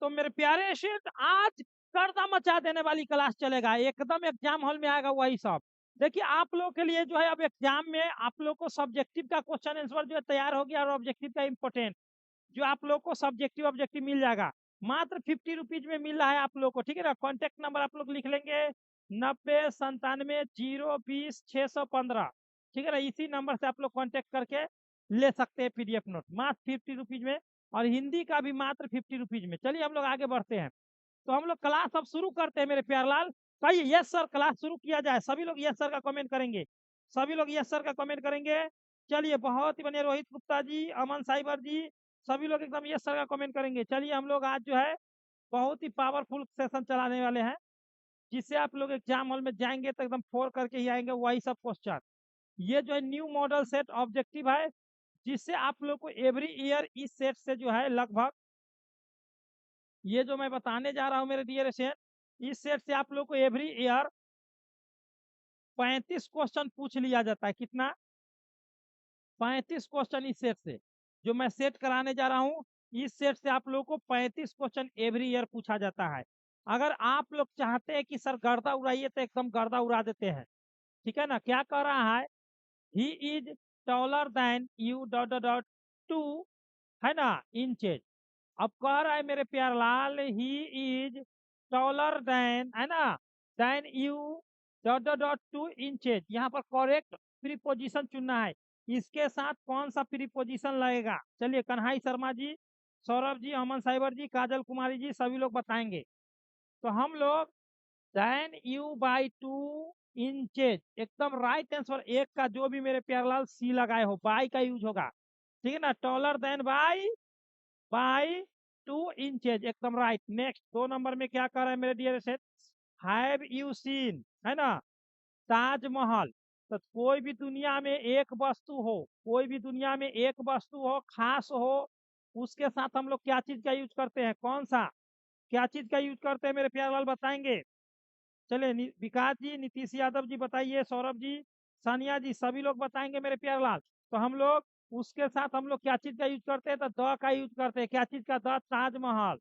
तो मेरे प्यारे स्टूडेंट, आज गर्दा मचा देने वाली क्लास चलेगा, एकदम एग्जाम हॉल में आएगा वही सब। देखिए आप लोगों के लिए जो है अब एग्जाम में आप लोग को सब्जेक्टिव का क्वेश्चन आंसर जो है तैयार हो गया, और ऑब्जेक्टिव का इंपॉर्टेंट जो आप लोग को सब्जेक्टिव ऑब्जेक्टिव मिल जाएगा, मात्र 50 रुपीज में मिल रहा है आप लोग को। ठीक है ना, कॉन्टेक्ट नंबर आप लोग लिख लेंगे 9097 020 615। ठीक है ना, इसी नंबर से आप लोग कॉन्टेक्ट करके ले सकते हैं पीडीएफ नोट, मात्र 50 रुपीज में, और हिंदी का भी मात्र 50 रुपीज में। चलिए हम लोग आगे बढ़ते हैं, तो हम लोग क्लास अब शुरू करते हैं मेरे प्यारलाल। कहिए यस सर, क्लास शुरू किया जाए। सभी लोग यस सर का कमेंट करेंगे, सभी लोग यस सर का कमेंट करेंगे। चलिए बहुत ही बढ़िया, रोहित गुप्ता जी, अमन साइबर जी, सभी लोग एकदम यस सर का कमेंट करेंगे। चलिए हम लोग आज जो है बहुत ही पावरफुल सेशन चलाने वाले हैं, जिससे आप लोग एग्जाम हॉल में जाएंगे तो एकदम फोर करके ही आएंगे वही सब क्वेश्चन। ये जो है न्यू मॉडल सेट ऑब्जेक्टिव है, जिससे आप लोग को एवरी ईयर इस सेट से जो है लगभग, ये जो मैं बताने जा रहा हूँ मेरे डियर स्टूडेंट, इस सेट से आप लोग को एवरी ईयर 35 क्वेश्चन पूछ लिया जाता है। कितना? 35 क्वेश्चन इस सेट से, जो मैं सेट कराने जा रहा हूँ, इस सेट से आप लोग को 35 क्वेश्चन एवरी ईयर पूछा जाता है। अगर आप लोग चाहते हैं कि सर गर्दा उड़ाइए तो एकदम गर्दा उड़ा देते हैं। ठीक है ना, क्या कह रहा है, he is taller than you dot dot two, है ना, इंचेज। अब कह रहा है मेरे प्यार लाल, ही इज टॉलर देन, है ना, than you dot dot dot 2 inches. यहाँ पर करेक्ट प्रीपोजिशन चुनना है, इसके साथ कौन सा प्रीपोजिशन लगेगा। चलिए कन्हाई शर्मा जी, सौरभ जी, अमन साइबर जी, काजल कुमारी जी, सभी लोग बताएंगे। तो हम लोग देन यू बाई 2 इंचेज, एकदम राइट आंसर। एक का जो भी मेरे प्यारलाल सी लगाए हो, बाई का यूज होगा। ठीक है ना, टॉलर देन बाई 2 इंचेज, एकदम राइट। नेक्स्ट 2 नंबर में क्या कर रहा है मेरे dear set, have you seen, है ना, ताजमहल। तो कोई भी दुनिया में एक वस्तु हो, कोई भी दुनिया में एक वस्तु हो खास हो, उसके साथ हम लोग क्या चीज का यूज करते हैं, कौन सा, क्या चीज का यूज करते हैं मेरे प्यार लाल बताएंगे। चले विकास जी, नीतीश यादव जी बताइए, सौरभ जी, सानिया जी, सभी लोग बताएंगे मेरे प्यार लाल। तो हम लोग उसके साथ हम लोग क्या चीज का यूज करते हैं, तो द का यूज करते हैं। क्या चीज का? द ताजमहल।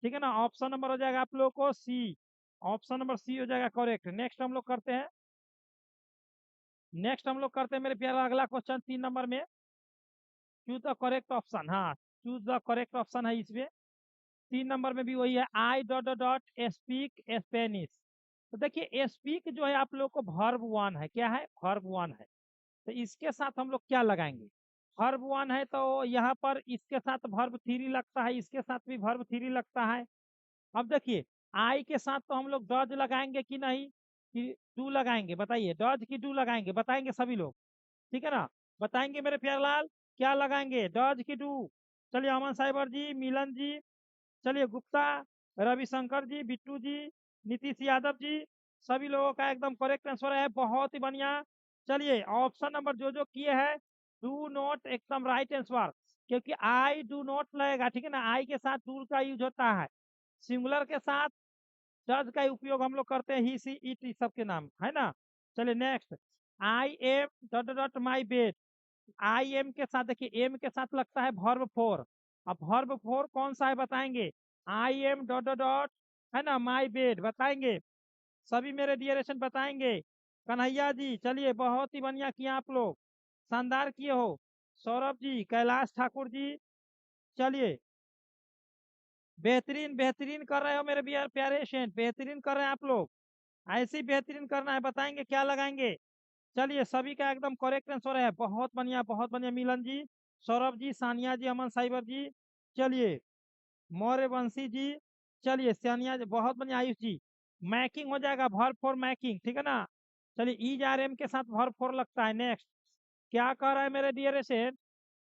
ठीक है ना, ऑप्शन नंबर हो जाएगा आप लोग को सी, ऑप्शन नंबर सी हो जाएगा करेक्ट। नेक्स्ट हम लोग करते हैं, नेक्स्ट हम लोग करते हैं मेरे प्यारा अगला क्वेश्चन 3 नंबर में, चूज द करेक्ट ऑप्शन। हाँ, चूज द करेक्ट ऑप्शन है इसमें। 3 नंबर में भी वही है, I dot dot dot speak Spanish. तो देखिए स्पीक जो है आप लोग को वर्ब वन है, क्या है, वर्ब वन है। तो इसके साथ हम लोग क्या लगाएंगे, वर्ब वन है तो यहाँ पर इसके साथ वर्ब थ्री लगता है, इसके साथ भी वर्ब थ्री लगता है। अब देखिए आई के साथ तो हम लोग डज लगाएंगे कि नहीं, कि डू लगाएंगे, बताइए, डज की डू लगाएंगे, बताएंगे सभी लोग। ठीक है ना, बताएंगे मेरे प्यारलाल, क्या लगाएंगे, डज की डू। चलिए अमन साइबर जी, मिलन जी, चलिए गुप्ता, रविशंकर जी, बिट्टू जी, नीतीश यादव जी, सभी लोगों का एकदम करेक्ट आंसर है, बहुत ही बढ़िया। चलिए ऑप्शन नंबर जो जो किए हैं, डू नॉट एकदम राइट आंसर, क्योंकि आई डू नॉट लगेगा। ठीक है ना, आई के साथ डू का यूज होता है, सिंगुलर के साथ डज का उपयोग हम लोग करते हैं, ही सी इट सबके नाम, है ना। चलिए next, I am dot dot my bed. I am के साथ देखिए, एम के साथ लगता है वर्ब फोर। अब वर्ब फोर कौन सा है बताएंगे, I am dot dot dot, है ना, माई बेड, बताएंगे सभी मेरे डियरेशन बताएंगे। कन्हैया जी, चलिए बहुत ही बढ़िया किया आप लोग, शानदार किए हो। सौरभ जी, कैलाश ठाकुर जी, चलिए बेहतरीन बेहतरीन कर रहे हो मेरे प्यारे स्टूडेंट, बेहतरीन कर रहे हैं आप लोग, ऐसे ही बेहतरीन करना है, बताएंगे क्या लगाएंगे। चलिए सभी का एकदम करेक्ट आंसर है, बहुत बढ़िया बहुत बढ़िया। मिलन जी, सौरभ जी, सानिया जी, अमन साइबर जी, चलिए मौर्य वंशी जी, चलिए सानिया जी, बहुत बढ़िया। आयुष जी, मैकिंग हो जाएगा, वर्ब फॉर मैकिंग, ठीक है ना। चलिए ईज आर एम के साथ वर्ब फॉर लगता है। नेक्स्ट क्या कह रहा है मेरे dear student,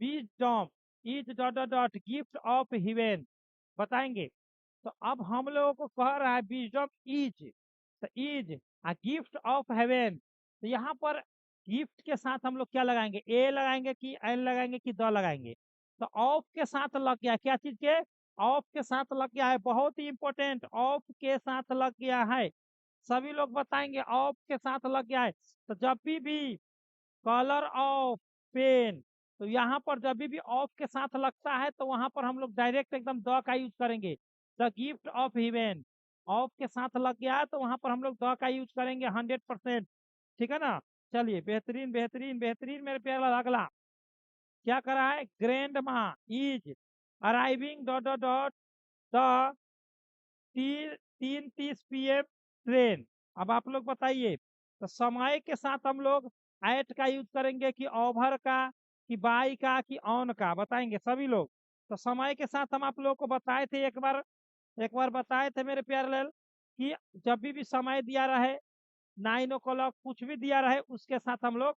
wisdom is dot dot dot gift of heaven, बताएंगे। तो अब हम लोगों को कह रहा है विजडम इज, तो is a gift of heaven. तो यहाँ पर गिफ्ट के साथ हम लोग क्या लगाएंगे, ए लगाएंगे कि एन लगाएंगे कि द लगाएंगे। तो ऑफ के साथ लग गया, क्या चीज के, ऑफ के साथ लग गया है, बहुत ही इंपॉर्टेंट, ऑफ के साथ लग गया है। सभी लोग बताएंगे ऑफ के साथ लग गया है। तो जब भी कलर ऑफ पेन, तो यहाँ पर जब भी ऑफ के साथ लगता है तो वहां पर हम लोग डायरेक्ट एकदम द का यूज करेंगे। The gift of haven, of के साथ लग गया तो वहां पर हम लोग द का यूज करेंगे 100%। ठीक है ना। चलिए बेहतरीन बेहतरीन बेहतरीन मेरे प्यारे लाल। अगला क्या करा है, ग्रैंड माँ is arriving dot dot dot the 3:30 PM train. अब आप लोग बताइए, तो समय के साथ हम लोग एट का यूज करेंगे कि ओवर का, कि बाई का, कि ऑन का, बताएंगे सभी लोग। तो समय के साथ हम आप लोग को बताए थे एक बार बताए थे मेरे प्यारे लाल, कि जब भी समय दिया रहे 9 o'clock कुछ भी दिया रहे उसके साथ हम लोग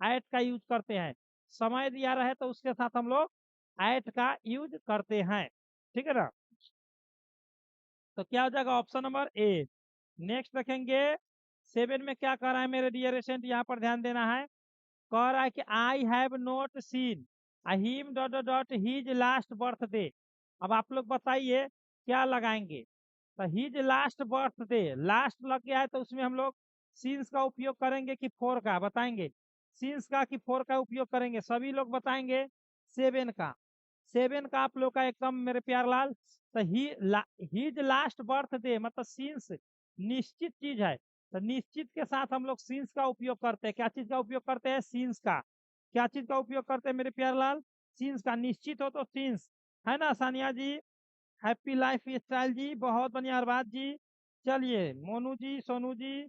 एट का यूज करते हैं। समय दिया रहे तो उसके साथ हम लोग एट का यूज करते हैं। ठीक है ना। तो क्या हो जाएगा, ऑप्शन नंबर ए। नेक्स्ट देखेंगे 7 में क्या कर रहा है मेरे डियर स्टूडेंट, यहाँ पर ध्यान देना है। कह रहा है कि I have not seen him dot dot dot his last birthday. अब आप लोग बताइए क्या लगाएंगे। तो हीज लास्ट बर्थडे, लास्ट लग गया है तो उसमें हम लोग सीन्स का उपयोग करेंगे कि फोर का, बताएंगे। सीन्स का कि फोर का उपयोग करेंगे, सभी लोग बताएंगे 7 का आप लोग का एकदम मेरे प्यार लाल। तो हीज लास्ट बर्थडे मतलब सीन्स निश्चित चीज है, तो निश्चित के साथ हम लोग सीन्स का उपयोग करते हैं। क्या चीज का उपयोग करते हैं, सीन्स का। क्या चीज का उपयोग करते हैं मेरे प्यार लाल, सीन्स का। निश्चित हो तो सीन्स, है ना सानिया जी। हैप्पी लाइफ स्टाइल जी, बहुत बढ़िया अरबाज जी। चलिए मोनू जी, सोनू जी,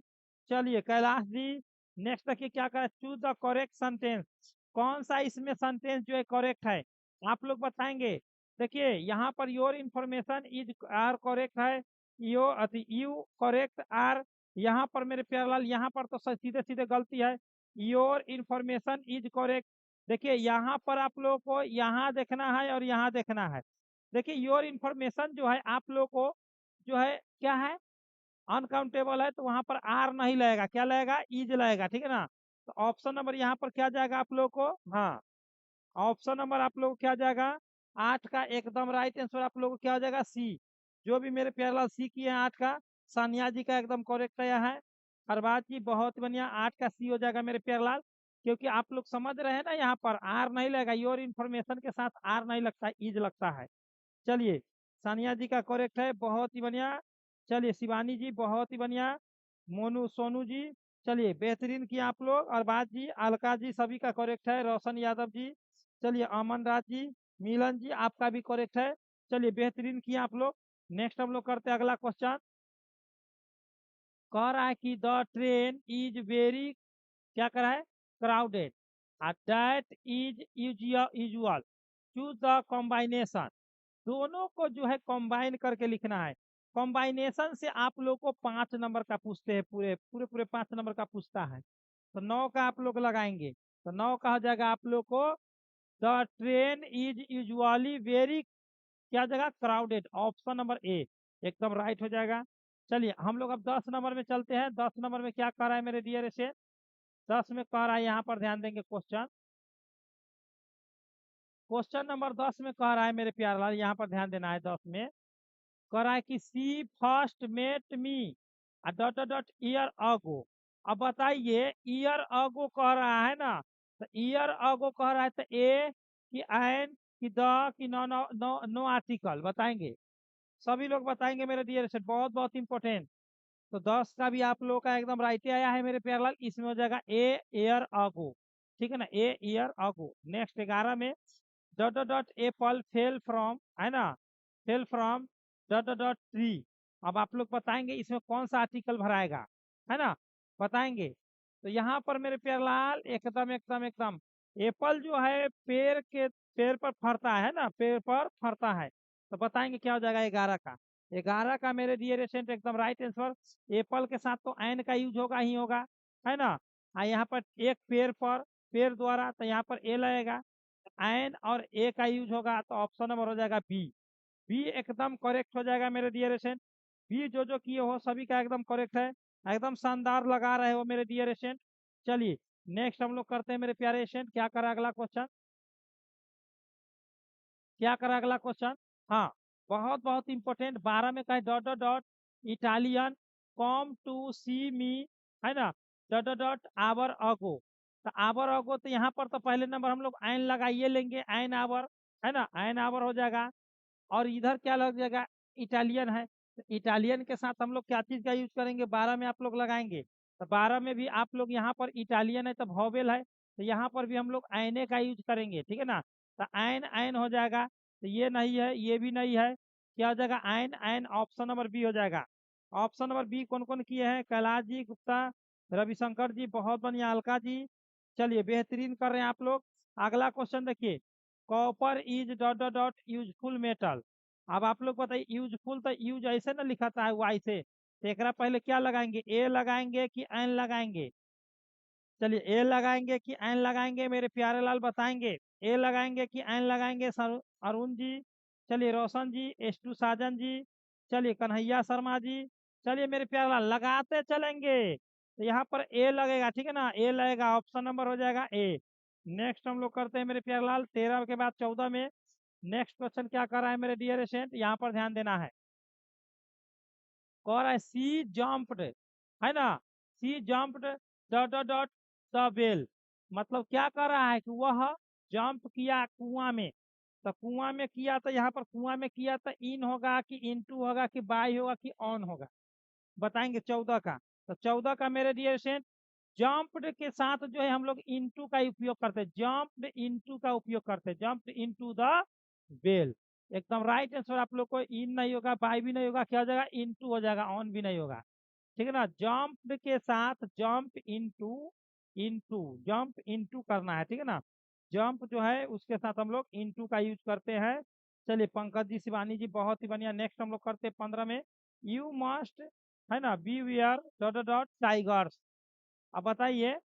चलिए कैलाश जी। नेक्स्ट देखिए क्या करें, चूज द करेक्ट सेंटेंस। कौन सा इसमें सेंटेंस जो है करेक्ट है, आप लोग बताएंगे। देखिए यहाँ पर your information is are correct है, यू करेक्ट आर। यहाँ पर मेरे प्यारलाल यहाँ पर तो सीधे सीधे गलती है, योर इंफॉर्मेशन इज करेक्ट। देखिए यहाँ पर आप लोगों को यहाँ देखना है और यहाँ देखना है। देखिए योर इंफॉर्मेशन जो है आप लोग को जो है क्या है, अनकाउंटेबल है, तो वहां पर आर नहीं लगेगा, क्या लगेगा, इज लगेगा। ठीक है ना। तो ऑप्शन नंबर यहाँ पर क्या जाएगा आप लोग को, हाँ ऑप्शन नंबर आप लोग को क्या जाएगा, 8 का एकदम राइट आंसर आप लोग को क्या हो जाएगा, सी। जो भी मेरे प्यारलाल सी किए हैं 8 का, सानिया जी का एकदम करेक्ट आया है। हरबाज जी बहुत बढ़िया, 8 का सी हो जाएगा मेरे प्यारलाल। क्योंकि आप लोग समझ रहे हैं ना, यहाँ पर आर नहीं लगेगा, योर इन्फॉर्मेशन के साथ आर नहीं लगता, इज लगता है। चलिए सानिया जी का करेक्ट है, बहुत ही बढ़िया। चलिए शिवानी जी बहुत ही बढ़िया, मोनू सोनू जी, चलिए बेहतरीन किया आप लोग। अरबाज जी, अलका जी सभी का करेक्ट है, रोशन यादव जी, चलिए अमन राज जी, मिलन जी आपका भी करेक्ट है। चलिए बेहतरीन किया आप लोग। नेक्स्ट हम लोग करते हैं अगला क्वेश्चन। कह रहा है कि द ट्रेन इज वेरी, क्या करा है, crowded, that is usual, choose the combination. दोनों को जो है कंबाइन करके लिखना है। कॉम्बाइनेशन से आप लोग को 5 नंबर का पूछते हैं, पूरे पूरे पूरे 5 नंबर का पूछता है। तो 9 का आप लोग लगाएंगे, तो 9 का हो जाएगा आप लोग को, the train is usually very, क्या जगह, क्राउडेड, ऑप्शन नंबर ए एकदम राइट हो जाएगा। चलिए हम लोग अब 10 नंबर में चलते हैं। 10 नंबर में क्या कर रहा है मेरे डियर से, 10 में कह रहा है, यहाँ पर ध्यान देंगे क्वेश्चन। क्वेश्चन नंबर 10 में कह रहा है मेरे प्यार लाल, यहाँ पर ध्यान देना है। 10 में कह रहा है कि she first met me dot dot year ago. अब बताइए ईयर अगो कह रहा है ना, तो ईयर अगो कह रहा है, तो ए कि एन कि द कि no no no no article, बताएंगे सभी लोग बताएंगे मेरे डियर से, बहुत बहुत इंपॉर्टेंट। तो 10 का भी आप लोगों का एकदम राइट आया है मेरे प्यार लाल, इसमें हो जाएगा ए ईयर अगो। ठीक है ना, ए ईयर अगो। नेक्स्ट 11 में dot dot dot Apple fell from, है ना, fell from dot dot dot tree. अब आप लोग बताएंगे इसमें कौन सा आर्टिकल भराएगा, है ना, बताएंगे। तो यहाँ पर मेरे प्यार लाल एकदम एकदम एकदम एप्पल जो है पेड़ पर फरता है ना, पेड़ पर फरता है। तो बताएंगे क्या हो जाएगा 11 का। 11 का मेरे डियर स्टूडेंट एकदम राइट आंसर। एप्पल के साथ तो एन का यूज होगा ही होगा, है ना। यहाँ पर एक पेड़ पर, पेड़ द्वारा, तो यहाँ पर ए लगेगा, एन और ए का यूज होगा, तो ऑप्शन नंबर हो जाएगा बी। बी एकदम करेक्ट हो जाएगा मेरे डियर स्टूडेंट। बी जो किए हो सभी का एकदम करेक्ट है, एकदम शानदार लगा रहे हो मेरे डियर स्टूडेंट। चलिए नेक्स्ट हम लोग करते हैं मेरे प्यारे स्टूडेंट, क्या करा अगला क्वेश्चन, क्या करा अगला क्वेश्चन। हाँ बहुत बहुत इंपॉर्टेंट, 12 में कहे dot dot dot Italian come to see me, है ना, dot dot dot hour ago. तो आवर अगो, तो यहाँ पर तो पहले नंबर हम लोग एन लगाइए लेंगे, एन आवर, है ना, एन आवर हो जाएगा। और इधर क्या लग जाएगा, इटालियन है, तो इटालियन के साथ हम लोग क्या चीज का यूज करेंगे, 12 में आप लोग लगाएंगे, तो 12 में भी आप लोग यहाँ पर इटालियन है तो वॉवेल है, तो यहाँ पर भी हम लोग आयने का यूज करेंगे, ठीक है ना। तो आयन आयन हो जाएगा, तो ये नहीं है, ये भी नहीं है, क्या हो जाएगा, ion ion, option number B हो जाएगा। ऑप्शन नंबर बी कौन कौन किए हैं, कैलाश जी, गुप्ता, रविशंकर जी, बहुत बढ़िया, अलका जी। चलिए बेहतरीन कर रहे हैं आप लोग। अगला क्वेश्चन देखिए, copper is dot dot dot useful metal. अब आप लोग बताइए, यूजफुल तो यूज ऐसे ना लिखा था वाई से, तो एकरा पहले क्या लगाएंगे, ए लगाएंगे कि एन लगाएंगे। चलिए ए लगाएंगे कि एन लगाएंगे, मेरे प्यारे लाल बताएंगे, ए लगाएंगे कि एन लगाएंगे, अरुण जी। चलिए रोशन जी, एस टू साजन जी। चलिए कन्हैया शर्मा जी। चलिए मेरे प्यारे लाल लगाते चलेंगे, तो यहाँ पर ए लगेगा, ठीक है ना, ए लगेगा, ऑप्शन नंबर हो जाएगा ए। नेक्स्ट हम लोग करते हैं मेरे प्यारे लाल, 13 के बाद 14 में नेक्स्ट क्वेश्चन क्या कर रहा है मेरे डियर स्टूडेंट, यहाँ पर ध्यान देना है। कह रहा है सी जम्प्ड, है ना, she jumped dot dot dot the well. मतलब क्या कर रहा है कि वह जंप किया कुआं में, तो कुआं में किया, तो यहाँ पर कुआं में किया तो इन होगा कि इनटू होगा कि बाई होगा कि ऑन होगा, बताएंगे 14 का। तो 14 का मेरे डियर स्टूडेंट, जंप्ड के साथ जो है हम लोग इनटू का उपयोग करते हैं, जंप्ड इनटू का उपयोग करते हैं, जंप्ड इनटू द वेल। एकदम राइट आंसर, आप लोग को इन नहीं होगा, बाई भी नहीं होगा, क्या हो जाएगा, इनटू हो जाएगा, ऑन भी नहीं होगा, ठीक है ना। जंप्ड के साथ jump into, into jump into करना है, ठीक है ना। जंप जो है उसके साथ हम लोग इनटू का यूज करते हैं। चलिए पंकज जी, शिवानी जी, बहुत ही बढ़िया। नेक्स्ट हम लोग करते हैं 15 में, यू मस्ट, है ना, beware dot dot tigers. अब बताइए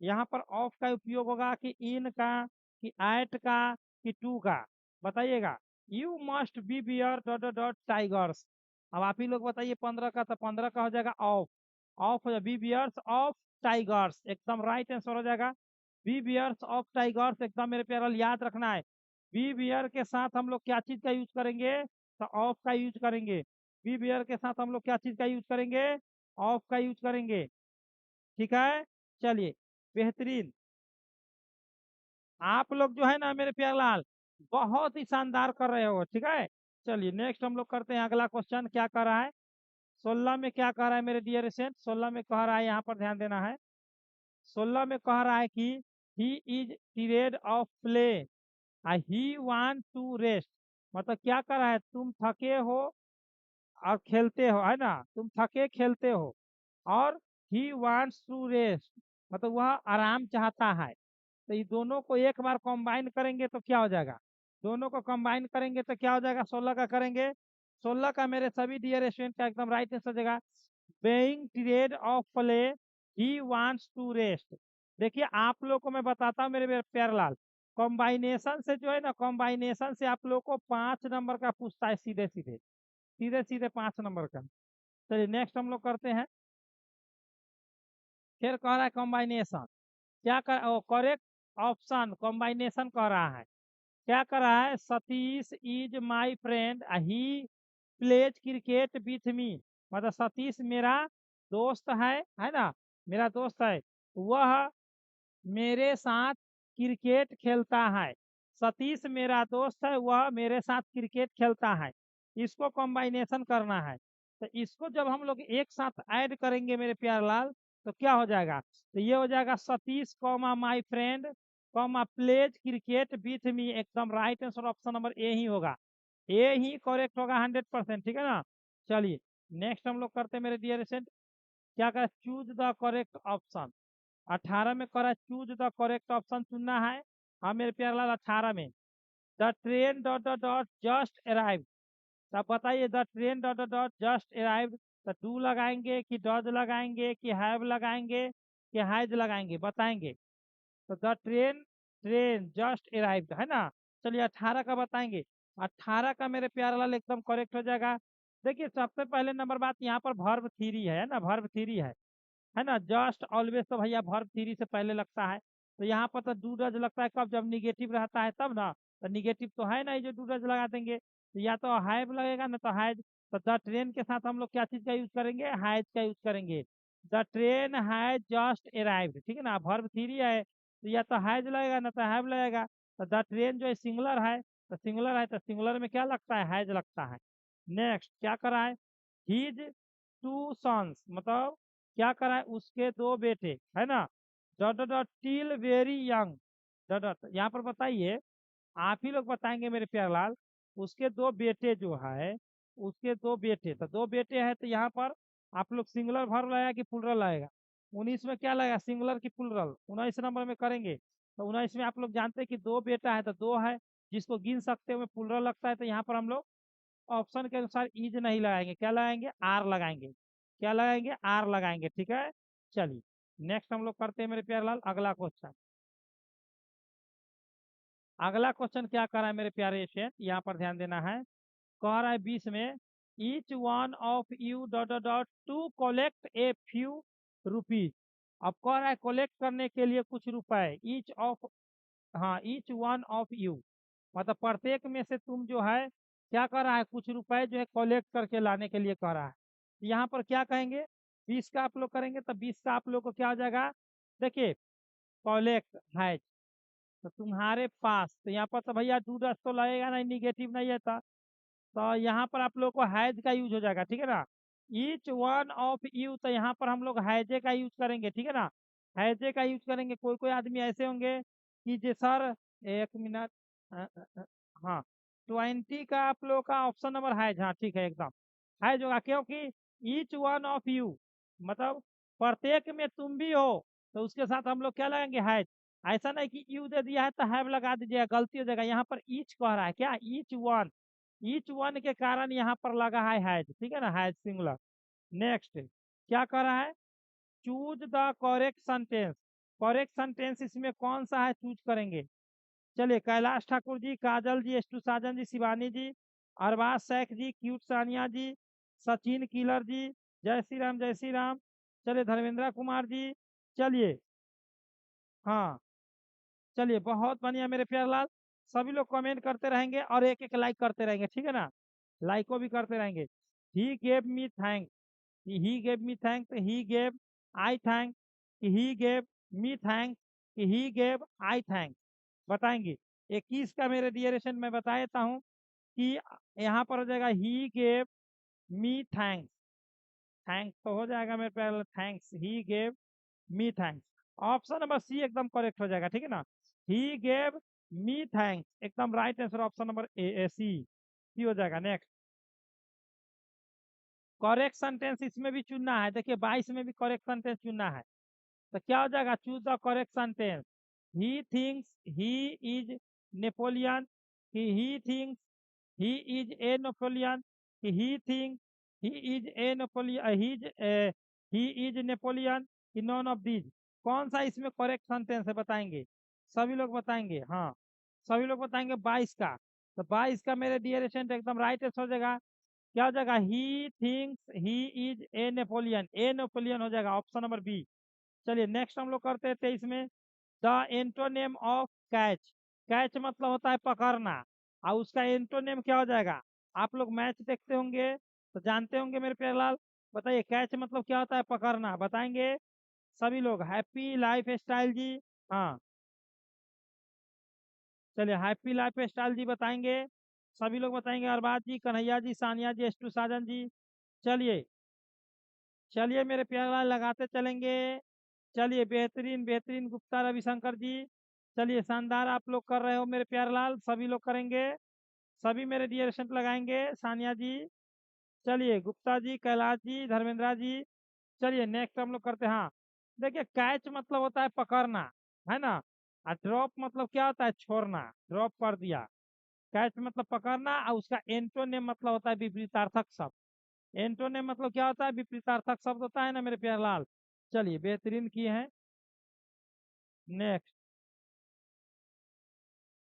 यहाँ पर ऑफ का उपयोग होगा कि इन का, कि एट का, कि टू का, बताइएगा। You must beware dot dot dot tigers. अब आप ही लोग बताइए 15 का, तो 15 का हो जाएगा ऑफ, ऑफ हो जाएगा बी बियर्स ऑफ टाइगर्स, एकदम राइट आंसर हो जाएगा, बी बियर्स ऑफ टाइगर्स, एकदम मेरे प्यारे याद रखना है। बी बियर के साथ हम लोग क्या चीज का यूज करेंगे, तो ऑफ का यूज करेंगे। बी बियर के साथ हम लोग क्या चीज का यूज करेंगे, ऑफ का यूज करेंगे, ठीक है। चलिए बेहतरीन, आप लोग जो है ना मेरे प्यारे लाल बहुत ही शानदार कर रहे हो, ठीक है। चलिए नेक्स्ट हम लोग करते हैं अगला क्वेश्चन, क्या कर रहा है 16 में, क्या कह रहा है मेरे डियर स्टूडेंट, 16 में कह रहा है, यहाँ पर ध्यान देना है। 16 में कह रहा है कि he is tired of play, he want to rest. मतलब क्या कर रहा है, तुम थके हो और खेलते हो, है ना, तुम थके खेलते हो, और ही वांट्स टू रेस्ट, मतलब वह आराम चाहता है। तो ये दोनों को एक बार कंबाइन करेंगे तो क्या हो जाएगा, दोनों को कंबाइन करेंगे तो क्या हो जाएगा, 16 का करेंगे। 16 का मेरे सभी डियर स्टूडेंट का एकदम राइट आंसर देगा, being tired of play, he wants to rest. देखिए आप लोग को मैं बताता हूँ मेरे प्यारे लाल, कॉम्बाइनेशन से जो है ना, कॉम्बाइनेशन से आप लोग को 5 नंबर का पूछता है, सीधे सीधे, सीधे सीधे 5 नंबर का। चलिए नेक्स्ट हम लोग करते हैं, फिर कह रहा है कॉम्बाइनेशन, क्या कर, करेक्ट ऑप्शन कॉम्बाइनेशन कह रहा है, क्या कर रहा है, Satish is my friend, he plays cricket with मी। मतलब सतीश मेरा दोस्त है ना, मेरा दोस्त है, वह मेरे साथ क्रिकेट खेलता है। सतीश मेरा दोस्त है, वह मेरे साथ क्रिकेट खेलता है, इसको कॉम्बाइनेशन करना है। तो इसको जब हम लोग एक साथ ऐड करेंगे मेरे प्यारे लाल, तो क्या हो जाएगा, तो ये हो जाएगा Satish comma my friend comma plays cricket with me, एकदम right answer option number A ही होगा, ए ही करेक्ट होगा 100%, ठीक है ना। चलिए नेक्स्ट हम लोग करते हैं मेरे डियर स्टूडेंट, क्या करें, चूज द करेक्ट ऑप्शन। 18 में करा चूज द करेक्ट ऑप्शन चुनना है। हाँ मेरे प्यारे लाल 18 में, the train dot dot dot just arrive. तब बताइए the train dot dot dot just arrive, तो डू लगाएंगे कि डज लगाएंगे कि हैव लगाएंगे कि हैज लगाएंगे, बताएंगे। तो the train, train just arrived, है ना। चलिए 18 का बताएंगे, 18 का मेरे प्यारे लाल एकदम करेक्ट हो जाएगा। देखिए सबसे पहले नंबर बात यहाँ पर वर्ब थ्री है ना, वर्ब थ्री है ना, जस्ट ऑलवेज तो भैया वर्ब थ्री से पहले लगता है, तो यहाँ पर तो डू डज लगता है कब, जब निगेटिव रहता है तब ना, तो निगेटिव तो है ना, ये जो डू डज लगा देंगे, तो या तो हैव लगेगा ना तो हैज। तो द ट्रेन के साथ हम लोग क्या चीज का यूज करेंगे, हैज का यूज करेंगे, the train has just arrived, ठीक है ना, वर्ब थ्री है, तो या तो हैज लगेगा ना तो हैव लगेगा। तो द ट्रेन जो है सिंगुलर है, तो सिंगुलर है तो सिंगुलर में क्या लगता है, हैज लगता है। नेक्स्ट क्या करा है, हिज टू सन्स, मतलब क्या करा है, उसके दो बेटे, है ना, dot dot dot till very young, dot dot, यहाँ पर बताइए, आप ही लोग बताएंगे मेरे प्यारलाल, उसके दो बेटे जो है, उसके दो बेटे, तो दो बेटे हैं, तो यहाँ पर आप लोग सिंगुलर वर्ब लाएगा कि प्लूरल लाएगा, 19 में क्या लगेगा, सिंगुलर की प्लूरल, 19 नंबर में करेंगे, तो 19 में आप लोग जानते हैं कि दो बेटा है तो दो है, जिसको गिन सकते हुए प्लूरल लगता है, तो यहाँ पर हम लोग ऑप्शन के अनुसार इज नहीं लगाएंगे, क्या लगाएंगे, आर लगाएंगे, क्या लगाएंगे, आर लगाएंगे, ठीक है। चलिए नेक्स्ट हम लोग करते हैं मेरे प्यारे लाल अगला क्वेश्चन। अगला क्वेश्चन क्या कर रहा है मेरे प्यारे स्टूडेंट, यहाँ पर ध्यान देना है, कह रहा है 20 में, each one of you dot dot dot to collect a few rupees, अब कह रहा है कलेक्ट करने के लिए कुछ रुपए, ईच ऑफ, हाँ ईच वन ऑफ यू, मतलब प्रत्येक में से तुम जो है क्या कर रहा है, कुछ रुपए जो है कलेक्ट करके लाने के लिए कह रहा है, यहाँ पर क्या कहेंगे, 20 का आप लोग करेंगे तो 20 का आप लोग को क्या हो जाएगा, देखिए कलेक्ट है, तो तुम्हारे पास, तो यहाँ पर तो भैया डू डस तो लगेगा नहीं, निगेटिव नहीं है तो यहाँ पर आप लोग को हैज का यूज हो जाएगा, ठीक है ना, ईच वन ऑफ यू, तो यहाँ पर हम लोग हैजे का यूज करेंगे, ठीक है ना, हैजे का यूज करेंगे, कोई कोई आदमी ऐसे होंगे कि जे सर, एक मिनट, हाँ 20 का आप लोग का ऑप्शन नंबर हैज, हाँ ठीक है एकदम, हैज होगा, क्योंकि ईच वन ऑफ यू, मतलब प्रत्येक में तुम भी हो, तो उसके साथ हम लोग क्या लगाएंगे, हैज, ऐसा नहीं कि यू दे दिया है तो हैव लगा दीजिएगा, गलती हो जाएगा, यहाँ पर ईच कह रहा है, क्या ईच वन, ईच वन के कारण यहाँ पर लगा है हैज, ठीक है ना, हैज सिंगुलर। नेक्स्ट क्या कर रहा है, choose the correct sentence, correct sentence इसमें कौन सा है चूज करेंगे, चलिए कैलाश ठाकुर जी, काजल जी, एस्टू साजन जी, शिवानी जी, अरबाज शेख जी, क्यूट सानिया जी, सचिन किलर जी, जय श्री राम जय श्री राम, चलिए धर्मेंद्र कुमार जी, चलिए, हाँ चलिए बहुत बढ़िया मेरे प्यारे लाल, सभी लोग कमेंट करते रहेंगे और एक एक लाइक करते रहेंगे, ठीक है ना, लाइक को भी करते रहेंगे, ही gave me thank, he gave me thank, he gave I thank, he gave me thank, he gave I thank, बताएंगे 21 का मेरे डियरेशन में बता देता हूँ कि यहाँ पर हो जाएगा he gave me thanks, thanks तो हो जाएगा मेरे प्यारे, thanks, he gave me thanks, option number C एकदम करेक्ट हो जाएगा, ठीक है ना, ही गेव मी थैंक्स, एकदम right answer option number A C हो जाएगा। नेक्स्ट करेक्ट सेंटेंस इसमें भी चुनना है, देखिए 22 में भी करेक्ट सेंटेंस चुनना है, तो क्या हो जाएगा, choose the correct sentence, he thinks he is Napoleon, कि he thinks he is a Napoleon, कि he think he is a Napoleon, he is Napoleon, कि नॉन ऑफ दीज, कौन सा इसमें करेक्ट सेंटेंस है बताएंगे, सभी लोग बताएंगे, हाँ सभी लोग बताएंगे 22 का, तो 22 का मेरे डियर स्टूडेंट एकदम राइट हो जाएगा, क्या हो जाएगा, ही thinks he is a Napoleon हो जाएगा, ऑप्शन नंबर बी। चलिए नेक्स्ट हम लोग करते हैं 23 में, the antonym of catch, catch मतलब होता है पकड़ना, और उसका एंटोनेम क्या हो जाएगा, आप लोग मैच देखते होंगे तो जानते होंगे मेरे प्यारे लाल, बताइए कैच मतलब क्या होता है, पकड़ना, बताएंगे सभी लोग, हैप्पी लाइफ स्टाइल जी, हाँ चलिए हैप्पी लाइफ स्टाइल जी बताएंगे, सभी लोग बताएंगे, अरबाज जी, कन्हैया जी, सानिया जी, एस्टू साजन जी, चलिए, चलिए मेरे प्यारे लाल लगाते चलेंगे, चलिए बेहतरीन बेहतरीन, गुप्ता रविशंकर जी, चलिए शानदार आप लोग कर रहे हो मेरे प्यारे लाल, सभी लोग करेंगे, सभी मेरे डियर स्टूडेंट लगाएंगे, सानिया जी, चलिए गुप्ता जी, कैलाश जी, धर्मेंद्रा जी, चलिए नेक्स्ट हम लोग करते हैं, हाँ देखिए कैच मतलब होता है पकड़ना, है ना, और ड्रॉप मतलब क्या होता है, छोड़ना, ड्रॉप कर दिया, कैच मतलब पकड़ना, और उसका एंटोनेम मतलब होता है विपरीतार्थक शब्द, एंटोनेम मतलब क्या होता है, विपरीतार्थक शब्द होता है ना मेरे प्यारे लाल, चलिए बेहतरीन किए हैं। नेक्स्ट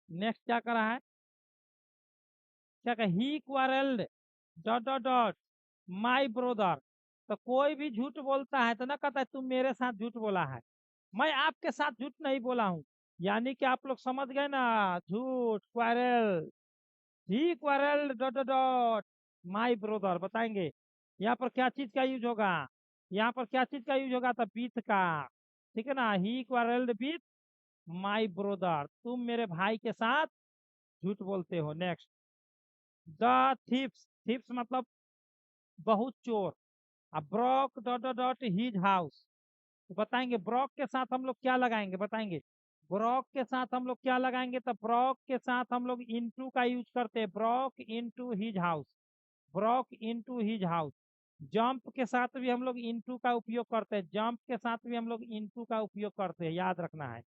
नेक्स्ट क्या करा है, क्या कहा, he quarrelled dot dot dot my brother, तो कोई भी झूठ बोलता है तो ना कहता है तुम मेरे साथ झूठ बोला है, मैं आपके साथ झूठ नहीं बोला हूँ, यानी कि आप लोग समझ गए ना, झूठ quarrel, he quarrel dot dot dot my brother, बताएंगे यहाँ पर क्या चीज का यूज होगा, यहाँ पर क्या चीज का यूज होगा, तो बीत का, ठीक है ना, ही क्वारल्ड बीत माई ब्रोदर, तुम मेरे भाई के साथ झूठ बोलते हो। नेक्स्ट द थीप्स, थीप्स मतलब बहुत चोर। अब Brock dot dot dot his house, तो बताएंगे ब्रॉक के साथ हम लोग क्या लगाएंगे, बताएंगे ब्रॉक के साथ हम लोग क्या लगाएंगे, तो ब्रॉक के साथ हम लोग इनटू का यूज करते हैं, Brock into his house, Brock into his house. Jump के साथ भी हम लोग इनटू का उपयोग करते हैं, जंप के साथ भी हम लोग इनटू का उपयोग करते हैं, याद रखना है।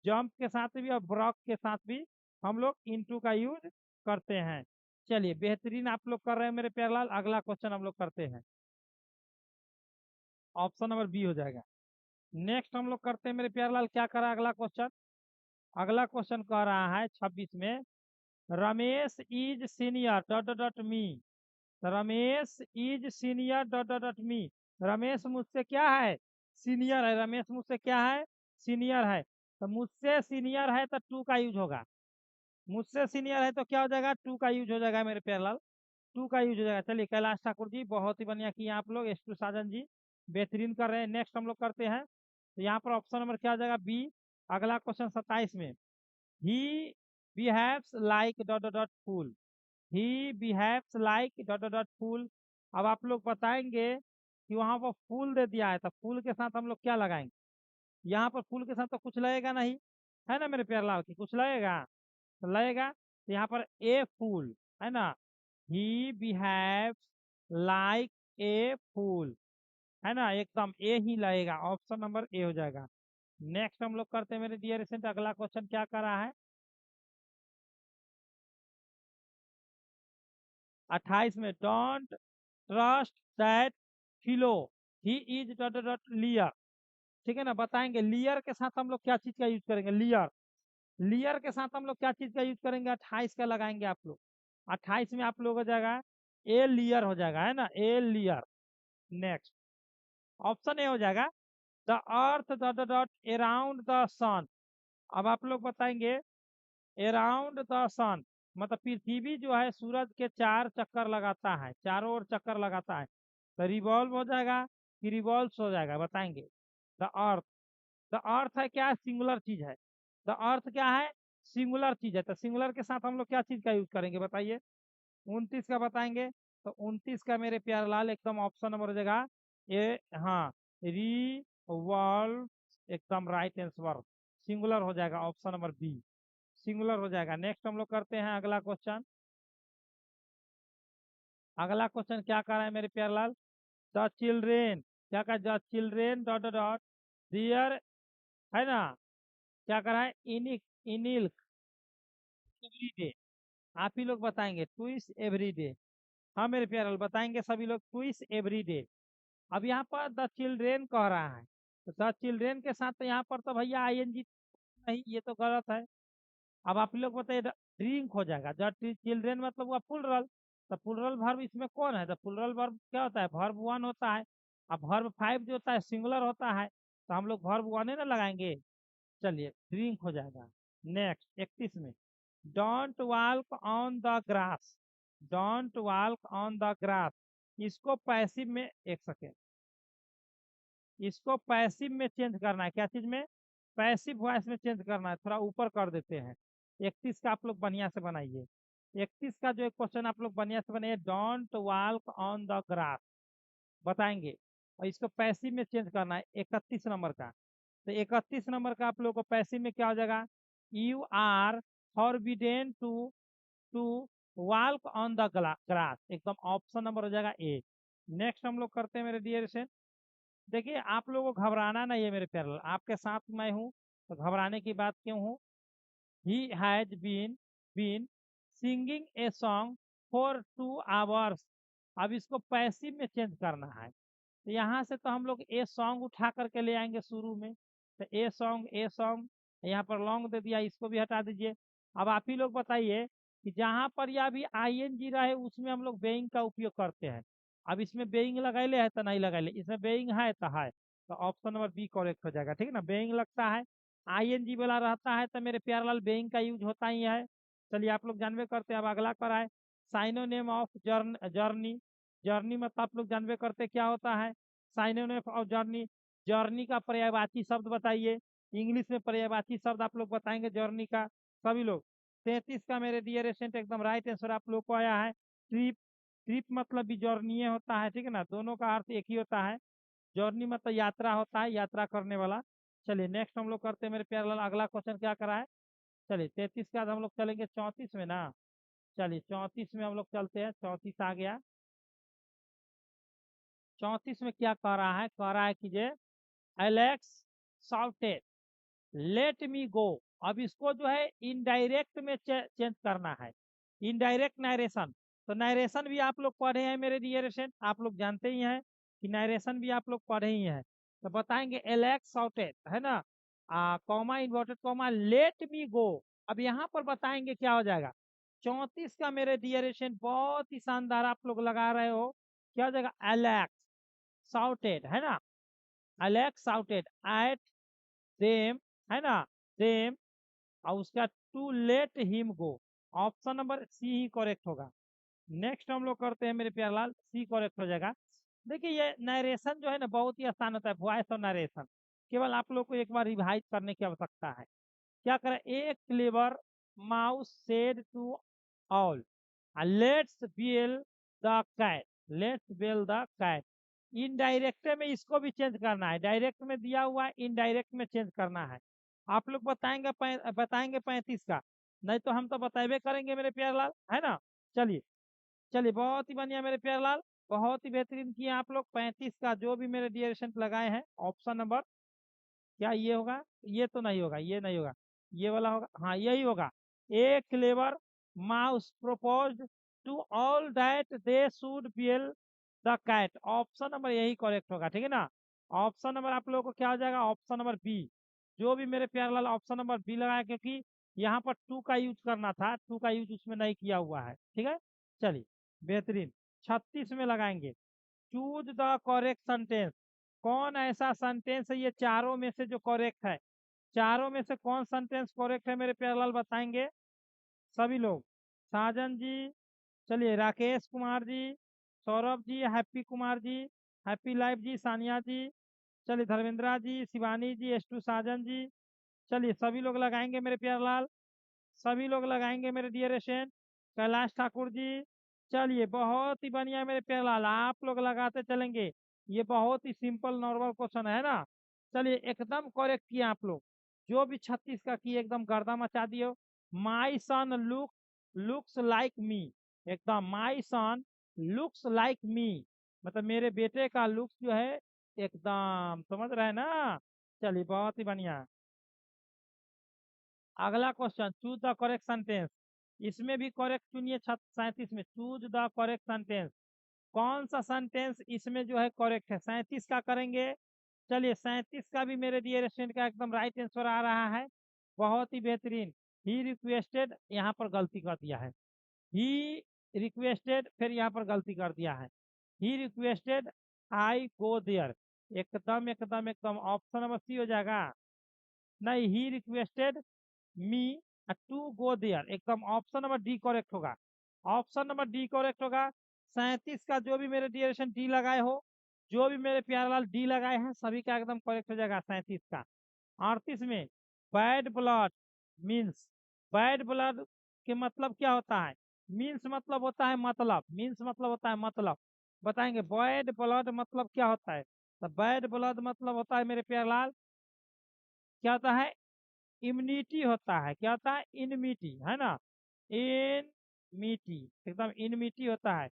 जंप के साथ भी और ब्रॉक के साथ भी हम लोग इनटू का यूज करते हैं। चलिए बेहतरीन आप लोग कर रहे हैं मेरे प्यारलाल, अगला क्वेश्चन हम लोग करते हैं, ऑप्शन नंबर बी हो जाएगा। नेक्स्ट हम लोग करते हैं मेरे प्यारलाल, क्या करा अगला क्वेश्चन, अगला क्वेश्चन कह रहा है 26 में, Ramesh is senior dot dot dot me, Ramesh is senior dot dot dot मी, रमेश मुझसे क्या है, सीनियर है, रमेश मुझसे क्या है, सीनियर है। तो मुझसे सीनियर है तो टू का यूज होगा, मुझसे सीनियर है तो क्या हो जाएगा, टू का यूज हो जाएगा मेरे प्यारलाल, टू का यूज हो जाएगा। चलिए कैलाश ठाकुर जी बहुत ही बढ़िया किए आप लोग, एस टू साजन जी बेहतरीन कर रहे हैं। नेक्स्ट हम लोग करते हैं, तो यहाँ पर ऑप्शन नंबर क्या हो जाएगा, बी। अगला क्वेश्चन 27 में, he behaves like dot dot dot fool, he behaves like dot dot dot fool. अब आप लोग बताएंगे कि वहां पर फूल दे दिया है, तो फूल के साथ हम लोग क्या लगाएंगे, यहाँ पर फूल के साथ तो कुछ लगेगा नहीं, है ना मेरे प्यारलाल की, कुछ लगेगा तो लगेगा, तो यहाँ पर ए फूल है ना, ही बिहेव्स लाइक ए फूल, है ना, एकदम ए ही लगेगा, ऑप्शन नंबर ए हो जाएगा। नेक्स्ट हम लोग करते हैं मेरे डियर स्टूडेंट, अगला क्वेश्चन क्या कर रहा है 28 में, don't trust that fellow, he is dot dot liar, ठीक है ना, बताएंगे लियर के साथ हम लोग क्या चीज का यूज करेंगे, लियर, लियर के साथ हम लोग क्या चीज का यूज करेंगे, 28 का लगाएंगे आप लोग, 28 में आप लोग हो जाएगा ए लियर हो जाएगा, है ना, ए लियर। नेक्स्ट ऑप्शन ए हो जाएगा, the earth dot dot dot around the sun. अब आप लोग बताएंगे अराउंड द सन मतलब पृथ्वी जो है सूरज के चार चक्कर लगाता है, चारों ओर चक्कर लगाता है, तो रिवॉल्व हो जाएगा कि रिवॉल्व्स हो जाएगा, बताएंगे। द अर्थ, द अर्थ है क्या, सिंगुलर चीज है, द अर्थ क्या है, सिंगुलर चीज है, तो सिंगुलर के साथ हम लोग क्या चीज का यूज करेंगे बताइए, 29 का बताएंगे, तो 29 का मेरे प्यारे लाल एकदम ऑप्शन नंबर हो जाएगा ए, हाँ, रिवॉल्व, एकदम राइट आंसर, सिंगुलर हो जाएगा, ऑप्शन नंबर बी सिंगुलर हो जाएगा। नेक्स्ट हम लोग करते हैं अगला क्वेश्चन, अगला क्वेश्चन क्या कर रहा है मेरे प्यारे लाल, द चिल्ड्रेन, क्या कहा, the children dot dot dot there, है ना, क्या कर रहा है, इनिक इनिल्क एवरी डे, आप ही लोग बताएंगे ट्विस एवरी डे, हाँ मेरे प्यारे लाल बताएंगे सभी लोग ट्विस एवरी डे। अब यहाँ पर द चिल्ड्रेन कह रहा है, तो द चिल्ड्रेन के साथ तो यहाँ पर तो भैया आईएनजी नहीं, ये तो गलत है। अब आप लोग बताइए, ड्रिंक हो जाएगा, द चिल्ड्रेन मतलब हुआ प्लुरल, तो प्लुरल वर्ब इसमें कौन है, तो प्लुरल वर्ब क्या होता है, वर्ब वन होता है, अब वर्ब फाइव जो होता है सिंगुलर होता है, तो हम लोग वर्ब वन ही ना लगाएंगे। चलिए ड्रिंक हो जाएगा। नेक्स्ट 31 में, don't walk on the grass, don't walk on the grass, इसको पैसिव में, एक सेकेंड, इसको पैसिव में चेंज करना है, क्या चीज में, पैसिव वॉइस में चेंज करना है, थोड़ा ऊपर कर देते हैं। 31 का आप लोग बढ़िया से बनाइए, 31 का जो एक क्वेश्चन आप लोग बढ़िया से बनाइए, don't walk on the grass, बताएंगे, और इसको पैसिव में चेंज करना है 31 नंबर का, तो 31 नंबर का आप लोग को पैसिव में क्या हो जाएगा, you are forbidden to to walk on the grass, एकदम ऑप्शन नंबर हो जाएगा ए। नेक्स्ट हम लोग करते हैं मेरे डियर से, देखिए आप लोगों को घबराना नहीं है मेरे प्यारे, आपके साथ मैं हूँ, तो घबराने की बात क्यों हूँ। He has been singing a song for 2 hours, अब इसको पैसिव में चेंज करना है, तो यहाँ से तो हम लोग ए सॉन्ग उठा करके ले आएंगे शुरू में, तो ए सॉन्ग, ए सॉन्ग, यहाँ पर लॉन्ग दे दिया, इसको भी हटा दीजिए। अब आप ही लोग बताइए कि जहाँ पर या भी आईएनजी रहे उसमें हम लोग बेइंग का उपयोग करते हैं, अब इसमें बेइंग लगैले है तो नहीं लगैले, इसमें बेइंग है तो है, तो ऑप्शन नंबर बी करेक्ट हो जाएगा, ठीक है ना, बेइंग लगता है, आईएनजी वाला रहता है तो मेरे प्यारलाल बेइंग का यूज होता ही है। चलिए आप लोग जानवे करते हैं, अब अगला पर आए, साइनोनेम ऑफ जर्नी, जर्नी मतलब आप लोग जानवे करते क्या होता है, साइनोनिम ऑफ जर्नी, जर्नी का पर्यायवाची शब्द बताइए, इंग्लिश में पर्यायवाची शब्द आप लोग बताएंगे जर्नी का, सभी लोग। 33 का मेरे डियर स्टूडेंट एकदम राइट आंसर आप लोग को आया है, ट्रिप, ट्रिप मतलब भी जर्नी होता है, ठीक है ना, दोनों का अर्थ एक ही होता है। जर्नी मतलब यात्रा होता है, यात्रा करने वाला। चलिए नेक्स्ट हम लोग करते हैं मेरे प्यारे लाल, अगला क्वेश्चन क्या करा है। चलिए 33 के बाद हम लोग चलेंगे 34 में ना। चलिए 34 में हम लोग चलते हैं, 34 आ गया। 34 में क्या कह रहा है, कह रहा है कि जे Alex shouted late me go. अब इसको जो है इनडायरेक्ट में चेंज करना है, इनडायरेक्ट नरेशन। तो नरेशन भी आप लोग पढ़े हैं मेरे डियरेशन, आप लोग जानते ही हैं कि नरेशन भी आप लोग पढ़े ही हैं। तो बताएंगे एलेक्स साउटेड, है ना, comma inverted comma let me go. अब यहाँ पर बताएंगे क्या हो जाएगा। 34 का मेरे डियरेशन बहुत ही शानदार आप लोग लगा रहे हो, क्या हो जाएगा, एलेक्स साउटेड, है ना, एलेक्स साउटेड एट देम, है ना, देम, और उसका to let him go. Option number C ही करेक्ट होगा। नेक्स्ट हम लोग करते हैं मेरे प्यारे लाल, सी करेक्ट हो जाएगा। देखिए ये नरेशन जो है ना बहुत ही आसान होता है, वॉइस और नरेशन, केवल आप लोग को एक बार रिवाइज करने की आवश्यकता है। क्या करें, एक clever mouse said to all, let's bell the cat, let's bell the cat. Indirect में इसको भी चेंज करना है, डायरेक्ट में दिया हुआ है, इनडायरेक्ट में चेंज करना है। आप लोग बताएंगे बताएंगे 35 का, नहीं तो हम तो बताएबे करेंगे मेरे प्यारे लाल, है ना। चलिए, चलिए बहुत ही बढ़िया मेरे प्यारे लाल, बहुत ही बेहतरीन किए आप लोग। 35 का जो भी मेरे डियरेशन लगाए हैं, ऑप्शन नंबर क्या ये होगा, ये तो नहीं होगा, ये नहीं होगा, ये वाला होगा, हाँ यही होगा। A clever mouse proposed to all that they should bell the cat, option number यही करेक्ट होगा, ठीक है ना। ऑप्शन नंबर आप लोगों को क्या हो जाएगा, ऑप्शन नंबर बी। जो भी मेरे प्यारे लाल ऑप्शन नंबर बी लगाया, क्योंकि यहाँ पर टू का यूज करना था, टू का यूज उसमें नहीं किया हुआ है, ठीक है। चलिए बेहतरीन, 36 में लगाएंगे, चूज द करेक्ट सेंटेंस। कौन ऐसा सेंटेंस है ये चारों में से जो करेक्ट है, चारों में से कौन सेंटेंस करेक्ट है मेरे प्यारे लाल बताएंगे सभी लोग। साजन जी, चलिए Rakesh Kumar ji, Saurabh ji, happy Kumar ji, happy life जी, सानिया जी, चलिए धर्मेंद्रा जी, शिवानी जी, एस टू साजन जी। चलिए सभी लोग लगाएंगे मेरे प्यारे लाल, सभी लोग लगाएंगे मेरे डियर एशन, कैलाश ठाकुर जी। चलिए बहुत ही बढ़िया मेरे प्यारे लाल, आप लोग लगाते चलेंगे, ये बहुत ही सिंपल नॉर्मल क्वेश्चन है ना। चलिए एकदम करेक्ट किए आप लोग, जो भी 36 का किए एकदम गर्दा मचा दियो। माई सन लुक्स लाइक मी, एकदम माई सन लुक्स लाइक मी, मतलब मेरे बेटे का लुक्स जो है एकदम, समझ रहे हैं ना। चलिए बहुत ही बढ़िया। अगला question, choose the correct sentence. इसमें भी करेक्ट चुनिए, 37 में चूज द करेक्ट सेंटेंस। कौन सा सेंटेंस इसमें जो है करेक्ट है, 37 का करेंगे। चलिए 37 का भी मेरे डियर स्टूडेंट का एकदम राइट आंसर आ रहा है, बहुत ही बेहतरीन। ही रिक्वेस्टेड, यहाँ पर गलती कर दिया है, ही रिक्वेस्टेड, फिर यहाँ पर गलती कर दिया है, he requested I go there. एकदम एकदम एकदम ऑप्शन नंबर सी हो जाएगा, नहीं he requested me to go there, एकदम ऑप्शन नंबर डी करेक्ट होगा, ऑप्शन नंबर डी करेक्ट होगा। 37 का जो भी मेरे डियरेशन डी लगाए हो, जो भी मेरे प्यारेलाल डी लगाए हैं सभी का एकदम करेक्ट हो जाएगा 37 का। 38 में bad blood means, bad blood के मतलब क्या होता है, मीन्स मतलब होता है मतलब, मीन्स मतलब होता है मतलब, बताएंगे बैड ब्लड मतलब क्या होता है। तो बैड ब्लड मतलब होता है मेरे प्यारेलाल, क्या होता है, इम्यूनिटी होता है, क्या होता है, इनमिटी, है ना, इनमिटी, एकदम इनमिटी होता है।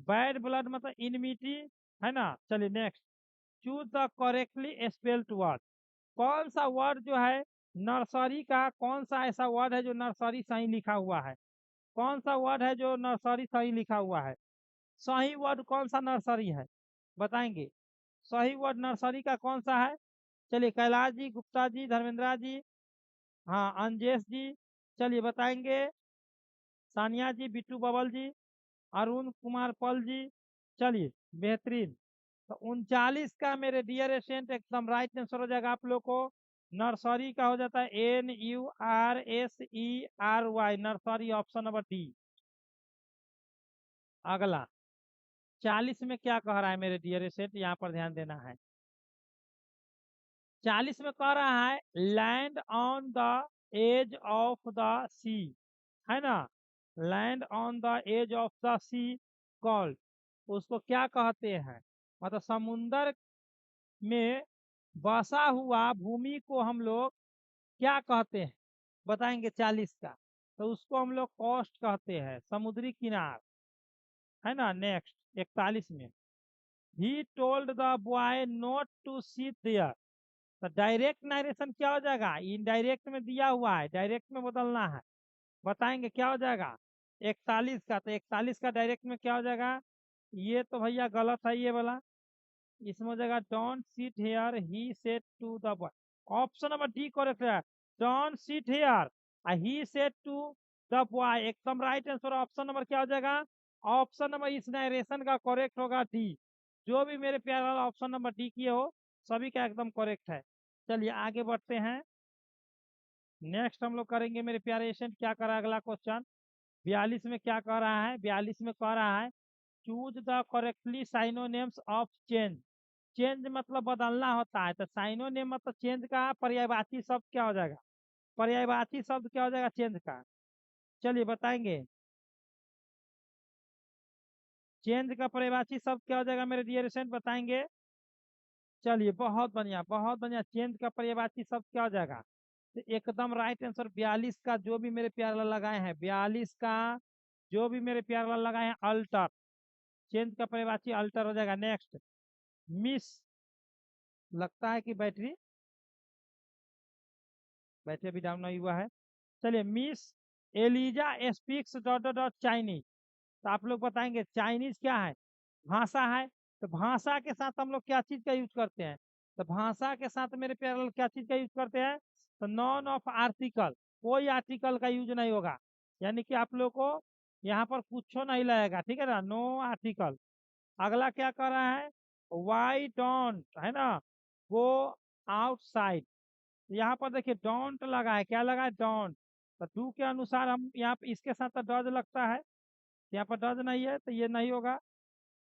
बैड ब्लड मतलब इनमिटी, है ना। चलिए next, choose the correctly spelled word. कौन सा वर्ड जो है नर्सरी का, कौन सा ऐसा वर्ड है जो नर्सरी सही लिखा हुआ है, कौन सा वर्ड है जो नर्सरी सही लिखा हुआ है, सही वर्ड कौन सा नर्सरी है, बताएंगे सही वर्ड नर्सरी का कौन सा है। चलिए कैलाश जी, गुप्ता जी, धर्मेंद्रा जी, हाँ अंजेश जी, चलिए बताएंगे, सानिया जी, बिट्टू बबल जी, अरुण कुमार पल जी। चलिए बेहतरीन, तो 39 का मेरे डियर स्टूडेंट एकदम राइट आंसर हो जाएगा आप लोग को। नर्सरी का हो जाता है NURSERY, nursery, option number D. अगला 40 में क्या कह रहा है मेरे डियर स्टूडेंट, यहाँ पर ध्यान देना है। 40 में कह रहा है land on the edge of the sea, है ना, land on the edge of the sea. Called, उसको क्या कहते हैं? मतलब समुंदर में बसा हुआ भूमि को हम लोग क्या कहते हैं? बताएंगे 40 का। तो उसको हम लोग कोस्ट कहते हैं, समुद्री किनार, है ना। नेक्स्ट 41 में, he told the boy not to sit there. तो डायरेक्ट नरेशन क्या हो जाएगा? इनडायरेक्ट में दिया हुआ है, डायरेक्ट में बदलना है। बताएंगे क्या हो जाएगा 41 का। तो 41 का डायरेक्ट में क्या हो जाएगा? ये तो भैया गलत है ये वाला। इसमें हो जाएगा don't sit here he said to the boy. Option number D correct है, don't sit here he said to the boy, एकदम राइट आंसर। ऑप्शन नंबर क्या हो जाएगा? ऑप्शन नंबर इस नरेशन का करेक्ट होगा डी। जो भी मेरे प्यारे वाला ऑप्शन नंबर डी किए हो, सभी का एकदम करेक्ट है। चलिए आगे बढ़ते हैं। नेक्स्ट हम लोग करेंगे मेरे प्यारे एशियंट, क्या करा अगला क्वेश्चन। 42 में क्या कह रहा है? 42 में कह रहा है choose the correctly synonyms of change. Change मतलब बदलना होता है, तो साइनोनेम मतलब चेंज का पर्यायवाची शब्द क्या हो जाएगा? पर्यायवाची शब्द क्या हो जाएगा चेंज का? चलिए बताएंगे। चेंज का पर्यायवाची शब्द क्या हो जाएगा मेरे डियर स्टूडेंट, बताएंगे। चलिए बहुत बढ़िया बहुत बढ़िया। चेंज का पर्यायवाची शब्द क्या हो जाएगा? तो एकदम राइट आंसर 42 का जो भी मेरे प्यारे लाल लगाए हैं, 42 का जो भी मेरे प्यारे लाल लगाए हैं, अल्टर। चेंज का पर्यायवाची अल्टर हो जाएगा। नेक्स्ट, मिस, लगता है कि बैटरी बैटरी अभी डाउन नहीं हुआ है। चलिए, Miss Eliza speaks dot dot dot Chinese. तो आप लोग बताएंगे चाइनीज क्या है? भाषा है। तो भाषा के साथ हम लोग क्या चीज का यूज करते हैं? तो भाषा के साथ मेरे प्यारे क्या चीज का यूज करते हैं? तो नॉन ऑफ आर्टिकल, कोई आर्टिकल का यूज नहीं होगा। यानी कि आप लोग को यहाँ पर कुछ नहीं लगेगा, ठीक है ना, नो आर्टिकल। अगला क्या कर रहा है? वाई डोंट, है ना, गो आउटसाइड। यहाँ पर देखिए डोंट लगा है, क्या लगा है? डोंट। तो डू के अनुसार हम यहाँ पे इसके साथ तो डज लगता है, यहाँ पर डज नहीं है तो ये नहीं होगा।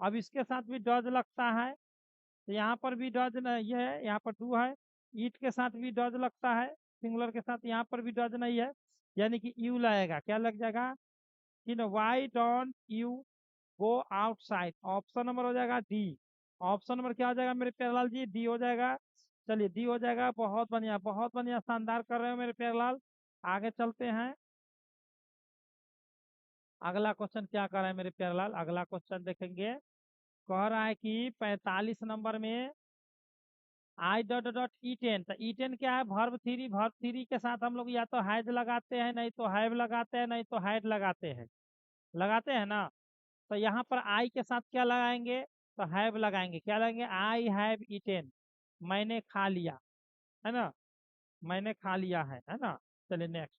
अब इसके साथ भी डज लगता है, तो यहाँ पर भी डज नहीं है, यहाँ पर डू है। ईट के साथ भी डज लगता है, सिंगुलर के साथ, यहाँ पर भी डज नहीं है, यानी कि यू लगेगा। क्या लग जाएगा? कि ना, why don't you go outside. Option number हो जाएगा डी। ऑप्शन नंबर क्या हो जाएगा मेरे प्यारेलाल जी? डी हो जाएगा। चलिए डी हो जाएगा। बहुत बढ़िया शानदार कर रहे हो मेरे प्यारेलाल। आगे चलते हैं। अगला क्वेश्चन क्या कर रहा है मेरे प्यारेलाल? अगला क्वेश्चन देखेंगे। कह रहा है कि 45 नंबर में I dot dot E ten. तो ई टेन क्या है? Verb three. वर्ब थ्री के साथ हम लोग या तो हैज लगाते हैं, नहीं तो हैव लगाते हैं, नहीं तो हैड लगाते हैं। लगाते हैं ना। तो यहाँ पर आई के साथ क्या लगाएंगे? तो हैव लगाएंगे। क्या लगाएंगे? आई हैव ईटेन, मैंने खा लिया, है ना, मैंने खा लिया है ना। चलिए next,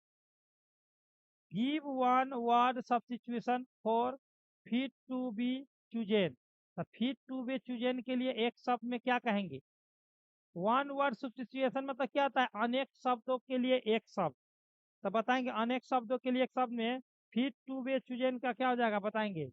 give one word substitution for fit to be chosen. तो फिट टू बी चूजेन के लिए एक शब्द में क्या कहेंगे? वन वर्ड सब्स्टिट्यूशन मतलब क्या होता है? अनेक शब्दों के लिए एक शब्द। तो बताएंगे अनेक शब्दों के लिए एक शब्द में फिट टू बी चूजेन का क्या हो जाएगा? बताएंगे।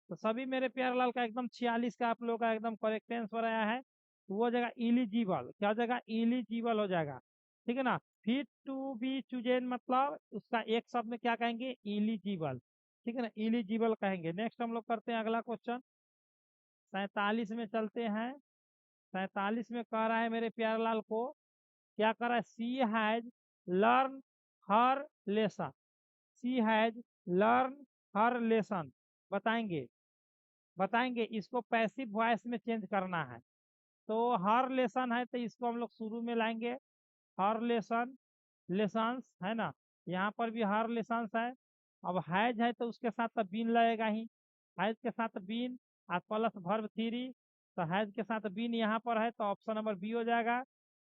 तो सभी मेरे प्यारे लाल का एकदम 46 का आप लोग का एकदम करेक्ट आंसर आया है। तो वो हो जाएगा इलिजिबल। क्या हो जाएगा? इलिजिबल हो जाएगा। ठीक है ना। फिट टू बी चूजेन मतलब उसका एक शब्द में क्या कहेंगे? इलिजिबल। ठीक है ना, इलिजिबल कहेंगे। नेक्स्ट हम लोग करते हैं अगला क्वेश्चन। 47 में चलते हैं। 47 में कह रहा है मेरे प्यारे लाल को, क्या कर रहा है? She has learn her lesson. She has learn her lesson. बताएंगे। बताएंगे इसको पैसिव वॉइस में चेंज करना है। तो हर लेसन है तो इसको हम लोग शुरू में लाएंगे। हर लेसन, लेसन्स, है ना। यहाँ पर भी हर लेसन्स है। अब हैज है तो उसके साथ तो बीन लगेगा ही। हैज के साथ बीन और प्लस वर्ब थ्री। तो हैज के साथ बीन यहाँ पर है तो ऑप्शन नंबर बी हो जाएगा।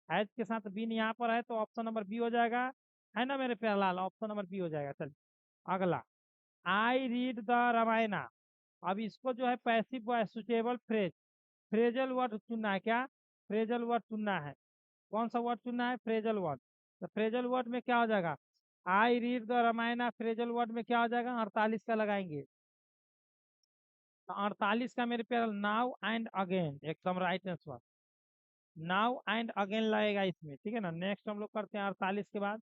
हैज के साथ बीन यहाँ पर है तो ऑप्शन नंबर बी हो जाएगा, है ना मेरे प्यारे लाल, ऑप्शन नंबर बी हो जाएगा। चलिए अगला, आई रीड द रामायणा। अब इसको जो है passive voice suitable phrase, phrasal word चुनना है। क्या? फ्रेजल वर्ड चुनना है। कौन सा वर्ड चुनना है? Phrasal word. तो फ्रेजल वर्ड में क्या हो जाएगा? I read the Ramayana, phrasal word में क्या हो जाएगा? 48 का लगाएंगे। तो 48 का मेरे प्यार नाउ एंड अगेन, एकदम right answer. Now and again लगेगा इसमें। ठीक है ना। नेक्स्ट हम लोग करते हैं 48 के बाद।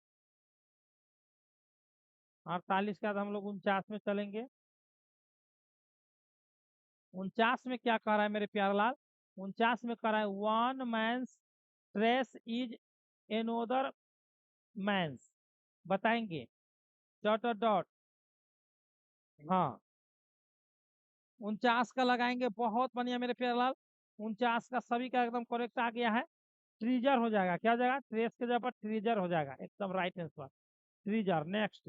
48 के बाद हम लोग 49 में चलेंगे। 49 में क्या कह रहा है मेरे प्यारे लाल? 49 में कह रहा है one man's trash is another man's. बताएंगे डॉट डॉट डॉट। हाँ, 49 का लगाएंगे, बहुत बढ़िया मेरे प्यारे लाल। 49 का सभी का एकदम करेक्ट आ गया है। ट्रीजर हो जाएगा, क्या हो जाएगा? ट्रेस के जगह पर ट्रीजर हो जाएगा, एकदम right answer. Treasure. Next,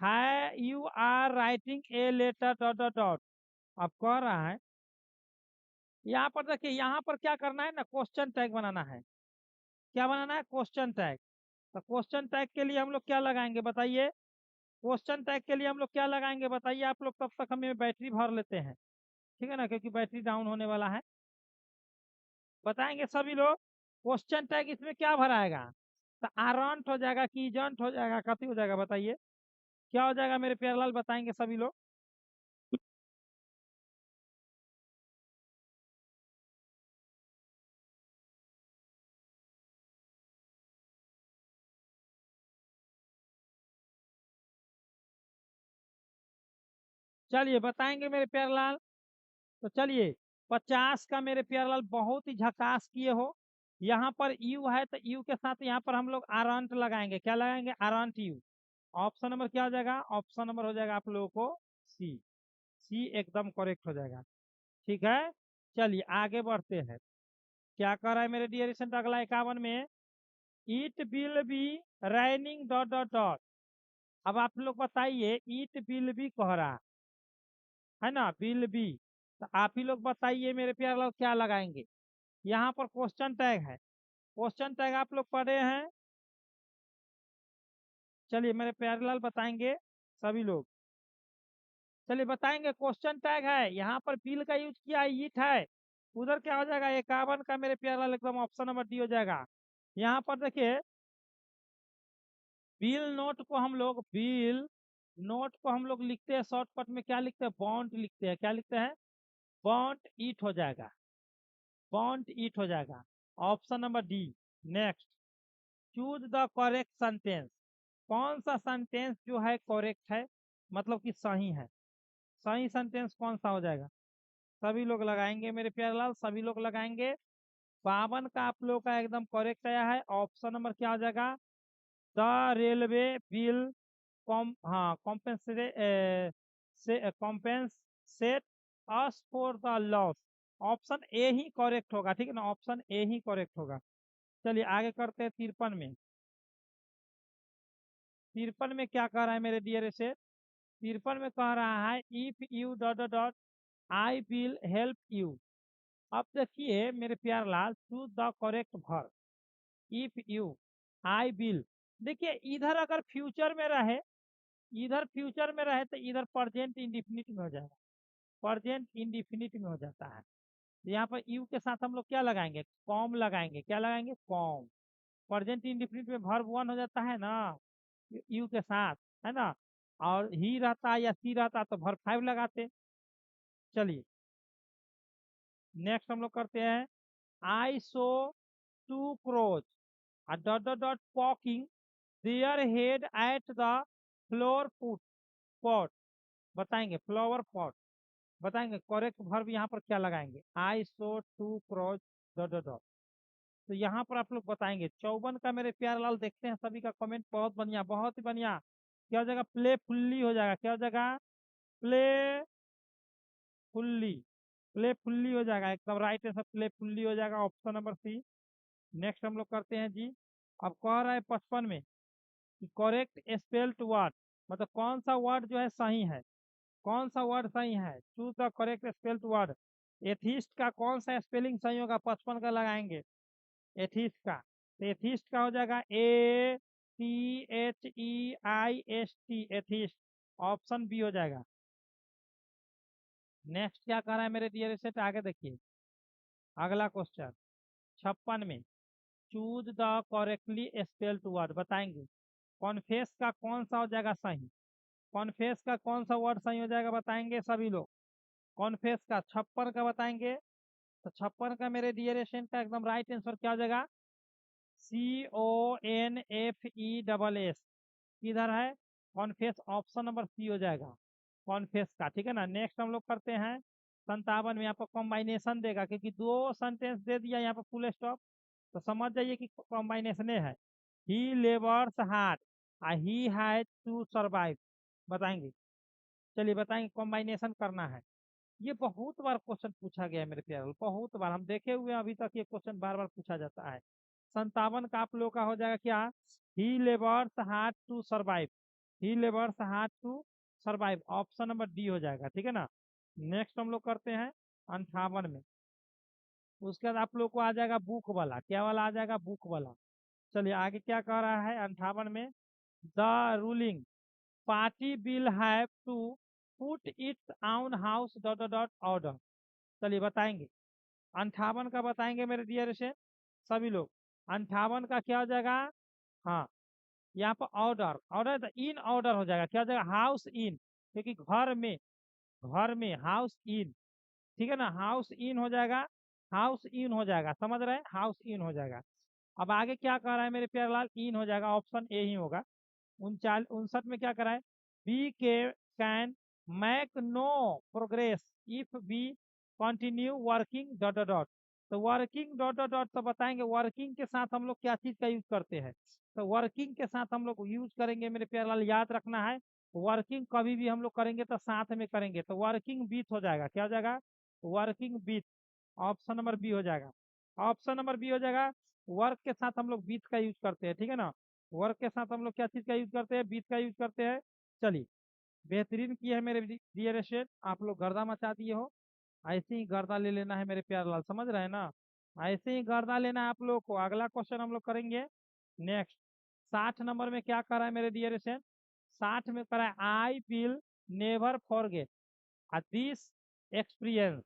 hi you are writing a letter dot dot dot. अब कह रहा है यहाँ पर देखिए, यहाँ पर क्या करना है ना, क्वेश्चन टैग बनाना है। क्या बनाना है? Question tag. तो क्वेश्चन टैग के लिए हम लोग क्या लगाएंगे बताइए? क्वेश्चन टैग के लिए हम लोग क्या लगाएंगे बताइए आप लोग? तब तक हमें बैटरी भर लेते हैं, ठीक है ना, क्योंकि बैटरी डाउन होने वाला है। बताएंगे सभी लोग। क्वेश्चन टैग इसमें क्या भराएगा? तो आरंट हो जाएगा कि जंट हो जाएगा, कथी हो जाएगा बताइए? क्या हो जाएगा मेरे प्यारलाल? बताएंगे सभी लोग। चलिए बताएंगे मेरे प्यारलाल। तो चलिए, 50 का मेरे प्यारलाल बहुत ही झकास किए हो। यहाँ पर यू है तो यू के साथ यहाँ पर हम लोग आरंट लगाएंगे। क्या लगाएंगे? Aren't you. ऑप्शन नंबर क्या हो जाएगा? ऑप्शन नंबर हो जाएगा आप लोगों को सी। सी एकदम करेक्ट हो जाएगा। ठीक है, चलिए आगे बढ़ते हैं। क्या कर रहा है मेरे डियर स्टूडेंट? अगला 51 में, it will be raining dot dot dot. अब आप लोग बताइए, इट विल बी कह रहा है ना, विल बी। तो आप ही लोग बताइए मेरे प्यारे लोग, क्या लगाएंगे? यहाँ पर क्वेश्चन टैग है। क्वेश्चन टैग आप लोग पढ़े हैं? चलिए मेरे प्यारे लाल बताएंगे सभी लोग। चलिए बताएंगे, क्वेश्चन टैग है, यहाँ पर बिल का यूज किया है, ईट है। उधर क्या हो जाएगा? 51 का मेरे प्यारे लाल एकदम ऑप्शन नंबर डी हो जाएगा। यहाँ पर देखिए, बिल नोट को हम लोग लिखते हैं शॉर्टकट में, क्या लिखते हैं? बॉन्ड लिखते हैं। क्या लिखते हैं? बॉन्ड ईट हो जाएगा। बॉन्ड ईट हो जाएगा, option number D. Next, choose the correct sentence. कौन सा सेंटेंस जो है करेक्ट है, मतलब कि सही है? सही सेंटेंस कौन सा हो जाएगा? सभी लोग लगाएंगे मेरे प्यारे लाल, सभी लोग लगाएंगे। 52 का आप लोग का एकदम करेक्ट आया है। ऑप्शन नंबर क्या हो जाएगा? द रेलवे बिल कॉम, हाँ, कॉम्पेंसेट से compensate us for the loss. Option A he correct होगा, ठीक है ना, ऑप्शन ए ही करेक्ट होगा। चलिए आगे करते हैं 53 में। 53 में क्या कह रहा है मेरे डियर से? 53 में कह रहा है if you dot dot dot I will help you. अब देखिए मेरे प्यार लाल, choose the correct verb. If you, I will. देखिए इधर अगर फ्यूचर में रहे, इधर फ्यूचर में रहे तो इधर प्रेजेंट इंडिफिनिट में हो जाएगा। प्रेजेंट इंडिफिनिट में हो जाता है। तो यहाँ पर यू के साथ हम लोग क्या लगाएंगे? कॉम लगाएंगे। क्या लगाएंगे? कॉम। प्रेजेंट इंडिफिनिट में वर्ब वन हो जाता है ना, यू के साथ, है ना। और ही रहता या सी रहता तो वर्ब फाइव लगाते। चलिए नेक्स्ट हम लोग करते हैं, I saw two crows dot dot dot poking their head at the floor foot pot. बताएंगे फ्लावर पॉट। बताएंगे करेक्ट वर्ब यहाँ पर क्या लगाएंगे? I saw two crows dot dot dot. तो यहाँ पर आप लोग बताएंगे। 54 का मेरे प्यारे लाल देखते हैं सभी का कमेंट, बहुत बढ़िया, बहुत ही बढ़िया। क्या हो जाएगा? प्ले फुल्ली हो जाएगा। क्या हो जाएगा? Play fully. प्ले फुल्ली हो जाएगा, एकदम राइट है सब, प्ले फुल्ली हो जाएगा, ऑप्शन नंबर सी। नेक्स्ट हम लोग करते हैं जी। अब कह रहा है 55 में कि करेक्ट स्पेल्ड वर्ड, मतलब कौन सा वर्ड जो है सही है? कौन सा वर्ड सही है? Choose the correct spelled word. Atheist का कौन सा स्पेलिंग सही होगा? 55 का लगाएंगे एथिस्ट का। तो एथिस्ट का हो जाएगा ATHEIST, एथिस्ट। ऑप्शन बी हो जाएगा। नेक्स्ट क्या कर रहा है मेरे डियर स्टूडेंट? आगे देखिए, अगला क्वेश्चन 56 में, choose the correctly spelled word. बताएंगे कॉन्फेस का कौन सा हो जाएगा सही? कॉन्फेस का कौन सा वर्ड सही हो जाएगा? बताएंगे सभी लोग। कॉन्फेस का 56 का बताएंगे। तो 56 का मेरे डियर स्टूडेंट का एकदम राइट आंसर क्या हो जाएगा? CONFESS। किधर है? कॉन्फेस, ऑप्शन नंबर सी हो जाएगा, कॉन्फेस का, ठीक है ना। नेक्स्ट हम लोग करते हैं 57 में यहाँ पर कॉम्बाइनेशन देगा, क्योंकि दो सेंटेंस दे दिया यहाँ पर फुल स्टॉप, तो समझ जाइए कि कॉम्बाइनेशन है। He labours hard, he has to survive. बताएंगे, चलिए बताएंगे, कॉम्बाइनेशन करना है। ये बहुत बार क्वेश्चन पूछा गया है मेरे प्यारे, बहुत बार हम देखे हुए हैं, अभी तक ये क्वेश्चन बार बार पूछा जाता है। 57 का आप लोग का हो जाएगा क्या, he labours hard to survive, he labours hard to survive, option number D हो जाएगा, ठीक है ना। नेक्स्ट हम लोग करते हैं 58 में। उसके बाद आप लोग को आ जाएगा बुक वाला, क्या वाला आ जाएगा, बुक वाला। चलिए आगे क्या कह रहा है 58 में, the ruling party will have to put its own house dot dot order. चलिए बताएंगे, 58 का बताएंगे मेरे डियर से सभी लोग। 58 का क्या हो जाएगा, हाँ यहाँ पर ऑर्डर, ऑर्डर इन ऑर्डर हो जाएगा, क्या हो जाएगा, हाउस इन, क्योंकि घर में हाउस इन, ठीक है ना, हाउस इन हो जाएगा, हाउस इन हो जाएगा, समझ रहे हैं, हाउस इन हो जाएगा। अब आगे क्या कह रहा है मेरे प्यारे लाल, इन हो जाएगा, ऑप्शन ए ही होगा। 59 में क्या करा है, बी के can make no progress if we continue working dot dot dot. तो वर्किंग डॉट डॉट डॉट, तो बताएंगे वर्किंग के साथ हम लोग क्या चीज का यूज करते हैं, तो वर्किंग के साथ हम लोग यूज करेंगे मेरे प्यारे लाल, याद रखना है, वर्किंग कभी भी हम लोग करेंगे तो साथ में करेंगे, तो वर्किंग बीथ हो जाएगा, क्या हो जाएगा, वर्किंग बीथ, ऑप्शन नंबर बी हो जाएगा, ऑप्शन नंबर बी हो जाएगा। वर्क के साथ हम लोग बीथ का यूज करते हैं, ठीक है ना, वर्क के साथ हम लोग क्या चीज का यूज करते हैं, बीथ का यूज करते हैं। चलिए बेहतरीन की है मेरे डियर स्टूडेंट, आप लोग गर्दा मचा दिए हो, ऐसे ही गर्दा ले लेना है मेरे प्यार लाल, समझ रहे हैं ना, ऐसे ही गर्दा लेना है आप लोग को। अगला क्वेश्चन हम लोग करेंगे नेक्स्ट, 60 नंबर में क्या कर रहा है मेरे डियर स्टूडेंट, 60 में कर रहा है, I will never forget this experience.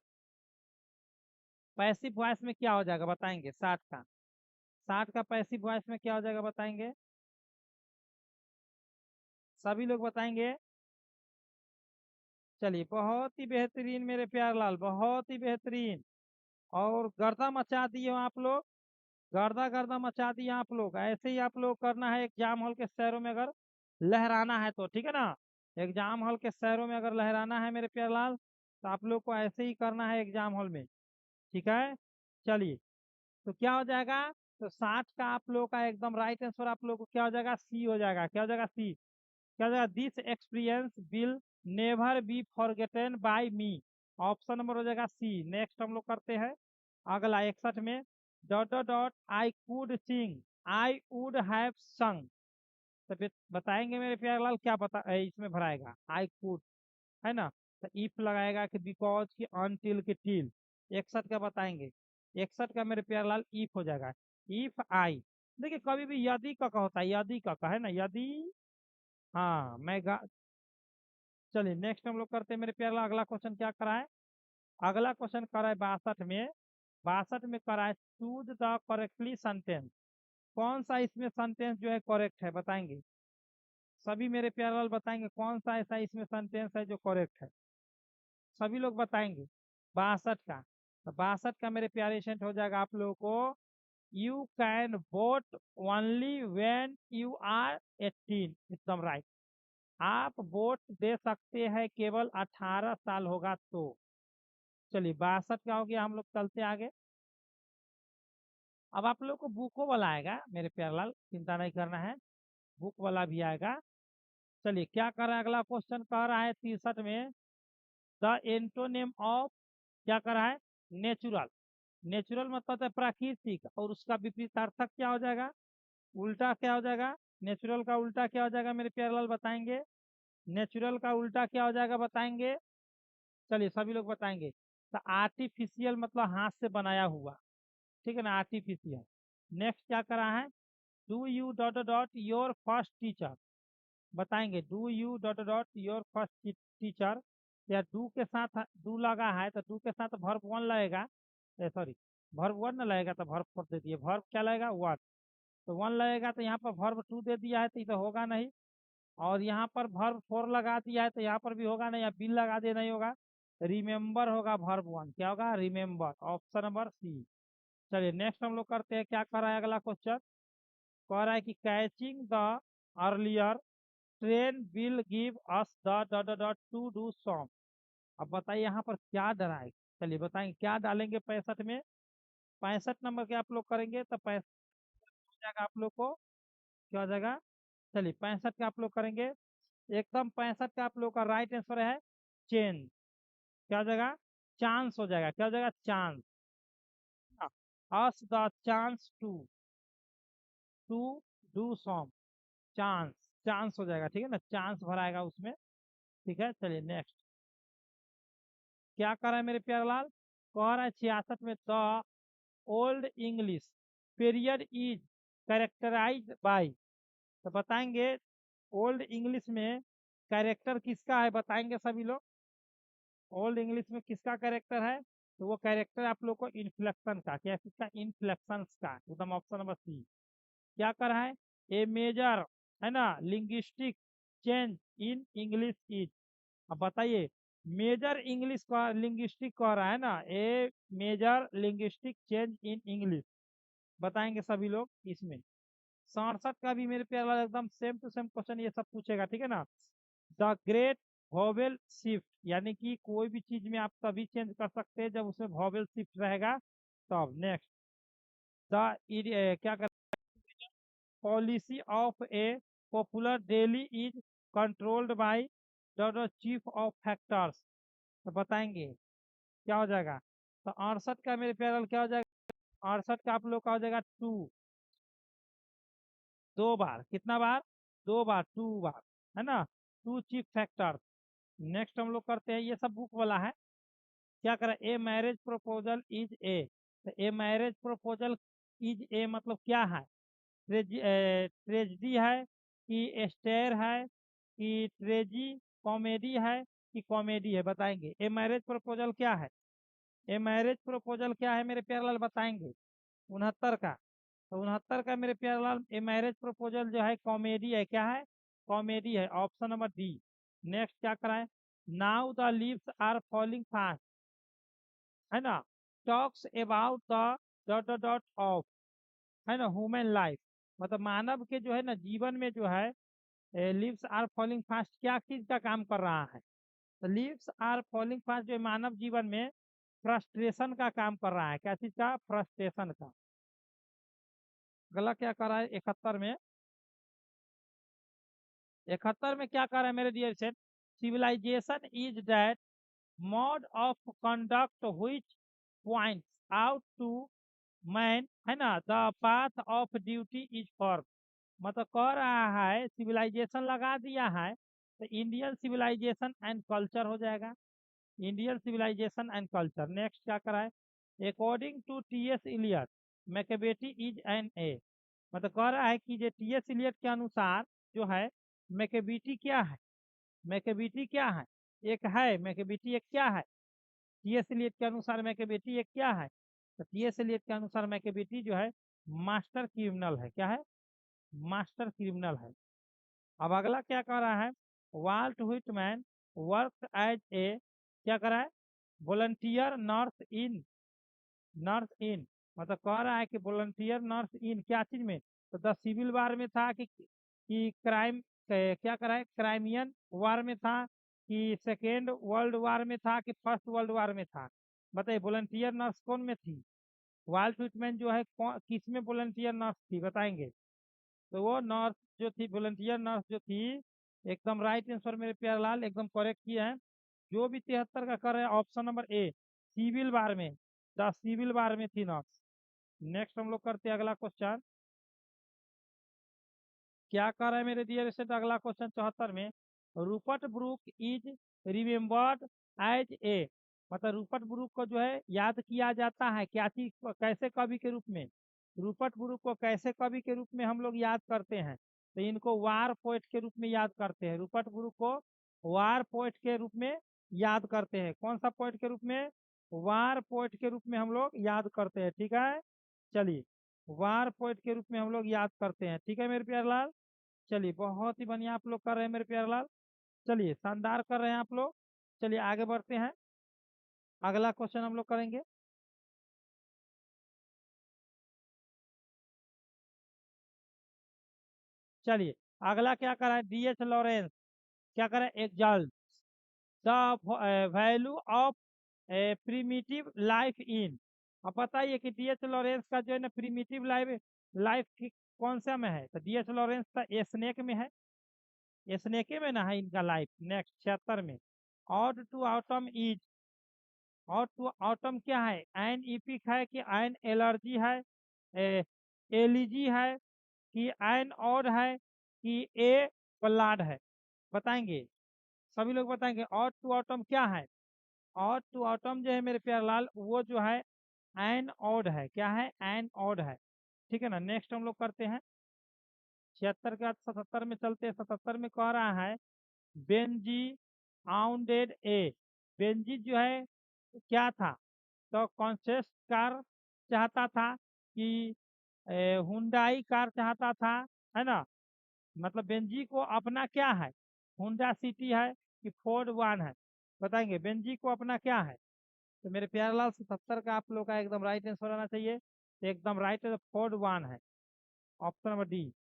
Passive voice में क्या हो जाएगा बताएंगे, 60 का, 60 का पैसिव वॉइस में क्या हो जाएगा बताएंगे, सभी लोग बताएंगे। चलिए बहुत ही बेहतरीन मेरे प्यार लाल, बहुत ही बेहतरीन, और गर्दा मचा दिए हो आप लोग, गर्दा गर्दा मचा दिए आप लोग, ऐसे ही आप लोग करना है एग्जाम हॉल के शहरों में अगर लहराना है तो, ठीक है ना, एग्जाम हॉल के शहरों में अगर लहराना है मेरे प्यार लाल, तो आप लोग को ऐसे ही करना है एग्जाम हॉल में, ठीक है। चलिए तो क्या हो जाएगा, तो 60 का आप लोग का एकदम राइट आंसर आप लोग को क्या हो जाएगा, सी हो जाएगा, क्या हो जाएगा, सी, क्या हो जाएगा, this experience will never be forgotten by me, option number हो जाएगा सी। नेक्स्ट हम लोग करते हैं अगला 61 में, dot dot dot I could sing, I would have संग। तो बताएंगे मेरे प्यारे लाल क्या बता इसमें भराएगा, आई कुड है ना, तो इफ लगाएगा कि बिकॉज की अनटिल की टिल। 61 का बताएंगे, 61 का मेरे प्यारे लाल इफ हो जाएगा, इफ आई, देखिए कभी भी यदि का होता है, यदि का है ना, यदि, हाँ मैं चलिए नेक्स्ट हम लोग करते हैं मेरे प्यारे लाल, अगला क्वेश्चन क्या करा है, अगला क्वेश्चन करा है 62 में, 62 में करा है चूज द करेक्टली सेंटेंस। कौन सा इसमें सेंटेंस जो है करेक्ट है बताएंगे, सभी मेरे प्यारे लाल बताएंगे कौन सा ऐसा इसमें सेंटेंस है जो करेक्ट है, सभी लोग बताएंगे। 62 का, तो 62 का मेरे प्यारे स्टूडेंट हो जाएगा आप लोगों को, you can vote only when you are 18, एकदम राइट, आप वोट दे सकते हैं केवल 18 साल होगा तो। चलिए 62 का हो गया, हम लोग चलते आगे। अब आप लोग को बुको वाला आएगा मेरे प्यारे लाल, चिंता नहीं करना है, बुक वाला भी आएगा। चलिए क्या कर रहा है, अगला क्वेश्चन कह रहा है 63 में, द एंटोनिम ऑफ, क्या कर रहा है, नेचुरल, नेचुरल मतलब है प्राकृतिक, और उसका विपरीतार्थक क्या हो जाएगा, उल्टा क्या हो जाएगा, नेचुरल का उल्टा क्या हो जाएगा मेरे प्यारे लाल बताएंगे, नेचुरल का उल्टा क्या हो जाएगा बताएंगे। चलिए सभी लोग बताएंगे, तो आर्टिफिशियल मतलब हाथ से बनाया हुआ, ठीक है ना, आर्टिफिशियल। नेक्स्ट क्या करा है, do you dot dot your first teacher, बताएंगे, do you dot dot your first teacher, या डू के साथ डू लगा है तो डू के साथ वर्ब वन लगेगा, सॉरी वर्ब वन न लगेगा तो वर्ब फोर दे दिए, वर्ब क्या लगेगा वन, तो वन लगेगा तो यहाँ पर वर्ब टू दे दिया है तो ये तो होगा नहीं, और यहाँ पर वर्ब फोर लगा दिया है तो यहाँ पर भी होगा नहीं, या बिल लगा दिया नहीं होगा, रिमेम्बर होगा वर्ब वन, क्या होगा, रिमेम्बर, ऑप्शन नंबर सी। चलिए नेक्स्ट हम लोग करते हैं, क्या कर रहा है अगला क्वेश्चन, कह रहा है कि catching the earlier train will give us the dot dot to do song. अब बताइए यहाँ पर क्या डराएगा, चलिए बताएंगे क्या डालेंगे 65 में। 65 नंबर के आप लोग करेंगे तो 65 हो जाएगा आप लोग को, क्या हो जाएगा, चलिए 65 का आप लोग करेंगे, एकदम 65 का आप लोग का राइट आंसर है चेंज। क्या हो जाएगा, चांस हो जाएगा, क्या हो जाएगा, chance. Us the chance to do some, chance, chance हो जाएगा, ठीक है ना, चांस भराएगा उसमें। ठीक है, चलिए नेक्स्ट। क्या कर रहा है मेरे प्यारे लाल, कह रहा है 66 में the old English period is characterise by, तो बताएंगे ओल्ड इंग्लिश में कैरेक्टर किसका है, बताएंगे सभी लोग। ओल्ड इंग्लिश में किसका कैरेक्टर है, तो वो कैरेक्टर आप लोग को इन्फ्लेक्शन का, क्या है, किसका, इन्फ्लेक्शन का, एकदम ऑप्शन नंबर सी। क्या कर रहा है, ए मेजर, है ना, linguistic change in English is. अब बताइए, मेजर इंग्लिश का लिंग्विस्टिक कह रहा है ना, a major linguistic change in English, बताएंगे सभी लोग इसमें। 67 का भी मेरे प्यारे वाला एकदम सेम टू सेम क्वेश्चन ये सब पूछेगा, ठीक है ना। द ग्रेट वॉवेल शिफ्ट, यानी कि कोई भी चीज में आप तभी चेंज कर सकते हैं जब उसमें वॉवेल शिफ्ट रहेगा तब। नेक्स्ट, द क्या कर, policy of A popular daily is controlled by the chief of factors, तो बताएंगे क्या हो जाएगा। तो 68 का मेरे प्यारे क्या हो जाएगा, 68 का आप लोग का हो जाएगा टू, दो बार, कितना बार, दो बार, टू बार, है ना, टू चीफ फैक्टर। नेक्स्ट हम लोग करते हैं, ये सब बुक वाला है। क्या करें, a marriage proposal is a, तो a marriage proposal is a मतलब क्या है, ट्रेजिडी है कि स्टेयर है कि ट्रेजी कॉमेडी है कि कॉमेडी है, बताएंगे। ए मैरिज प्रपोजल क्या है, ए मैरिज प्रपोजल क्या है मेरे प्यारे लाल, बताएंगे। 69 का, तो 69 का मेरे प्यारे लाल ए मैरिज प्रपोजल जो है कॉमेडी है, क्या है, कॉमेडी है, ऑप्शन नंबर डी। नेक्स्ट क्या कराए, now the leaves are falling fast, है ना, talks about the dot dot dot of, है ना, ह्यूमन लाइफ, मतलब मानव के जो है ना जीवन में जो है लीव्स आर फॉलिंग फास्ट क्या चीज का काम कर रहा है, तो लीव्स आर फॉलिंग फास्ट जो है मानव जीवन में फ्रस्ट्रेशन का काम कर रहा है, क्या चीज का, फ्रस्ट्रेशन का। अगला क्या कर रहा है 71 में, 71 में क्या कर रहा है मेरे dear set, civilisation is that mode of conduct which points out to man, है ना, the path of duty is for, मतलब कह रहा है सिविलाइजेशन लगा दिया है तो इंडियन सिविलाइजेशन एंड कल्चर हो जाएगा, Indian civilization and culture. Next क्या करा है, according to T S Eliot Macavity is an a, मतलब कह रहा है कि जो टी एस इलियट के अनुसार जो है मैकेबिटी क्या है, मैकेबिटी क्या है, एक है मैकेबिटी, एक क्या है, टी एस इलियट के अनुसार मैकेबिटी एक क्या है, तो टी एस इलियट के अनुसार मैकेबिटी जो है मास्टर क्रिमिनल है, क्या है, मास्टर क्रिमिनल है। अब अगला क्या कर रहा है, Walt Whitman work as a, क्या कर रहा है, volunteer nurse in, nurse in, मतलब कह रहा है कि वॉलंटियर नर्स इन क्या चीज में, तो द सिविल वार में था कि क्राइम, क्या करा है, क्राइमियन वार में था कि सेकेंड वर्ल्ड वार में था कि फर्स्ट वर्ल्ड वार में था, बताइए वॉलंटियर नर्स कौन में थी, वाल्ट व्हिटमैन जो है किस में वॉलंटियर नर्स थी, बताएंगे। तो वो नर्स जो थी, वॉलंटियर नर्स जो थी, एकदम राइट आंसर मेरे प्यारे लाल, एकदम करेक्ट किया है। जो भी 73 का कर रहे हैं option number A, civil war में, द सिविल वार में थी नर्स। नेक्स्ट हम लोग करते हैं अगला क्वेश्चन। क्या कर रहे हैं मेरे डियर स्टूडेंट, अगला क्वेश्चन 74 में, Rupert Brooke is remembered as a, मतलब रूपर्ट ब्रूक को जो है याद किया जाता है क्या चीज, कैसे कवि के रूप में, रूपर्ट ब्रूक को कैसे कवि के रूप में हम लोग याद करते हैं, तो इनको वार पोएट के रूप में याद करते हैं, रूपर्ट ब्रूक को वार पोएट के रूप में याद करते हैं, कौन सा पोएट के रूप में, वार पोएट के रूप में हम लोग याद करते हैं, ठीक है। चलिए, वार पोएट के रूप में हम लोग याद करते हैं, ठीक है मेरे प्यारे लाल। चलिए, बहुत ही बढ़िया आप लोग कर रहे हैं मेरे प्यारे लाल, चलिए शानदार कर रहे हैं आप लोग। चलिए आगे बढ़ते हैं, अगला क्वेश्चन हम लोग करेंगे। चलिए, अगला क्या करा है, डी एच लॉरेंस क्या करा है, exalt, the value of primitive life in. अब बताइए कि डी एच लॉरेंस का जो है ना प्रिमिटिव लाइफ लाइफ कौन सा में है, तो डी एच लॉरेंस का स्नेक में है, स्नेके में ना है इनका लाइफ। नेक्स्ट 76 में, ode to autumn is, ode to autumn क्या है, एन इपिक है कि एन एलर्जी है, एलिजी है कि एन ऑड है कि ए बल्लाड है, बताएंगे, सभी लोग बताएंगे ऑड टू ऑटम क्या है। ऑड टू ऑटम जो है मेरे प्यारे लाल वो जो है एन ऑड है, क्या है, एन ऑड है, ठीक है ना। नेक्स्ट हम लोग करते हैं 76 के बाद 77 में चलते हैं। 77 में कह रहा है बेंजी आउंडेड ए, बेंजी जो है क्या था, तो कॉन्सेप्ट कार चाहता था कि हुंडई कार चाहता था, है ना। मतलब बेंजी को अपना क्या है, हुंडा सिटी है कि फोर्ड वन है, बताएंगे बेंजी को अपना क्या है। तो मेरे प्यारे लाल 77 का आप लोग का एकदम राइट आंसर आना चाहिए, तो एकदम राइट है, फोर्ड वन है, ऑप्शन नंबर डी।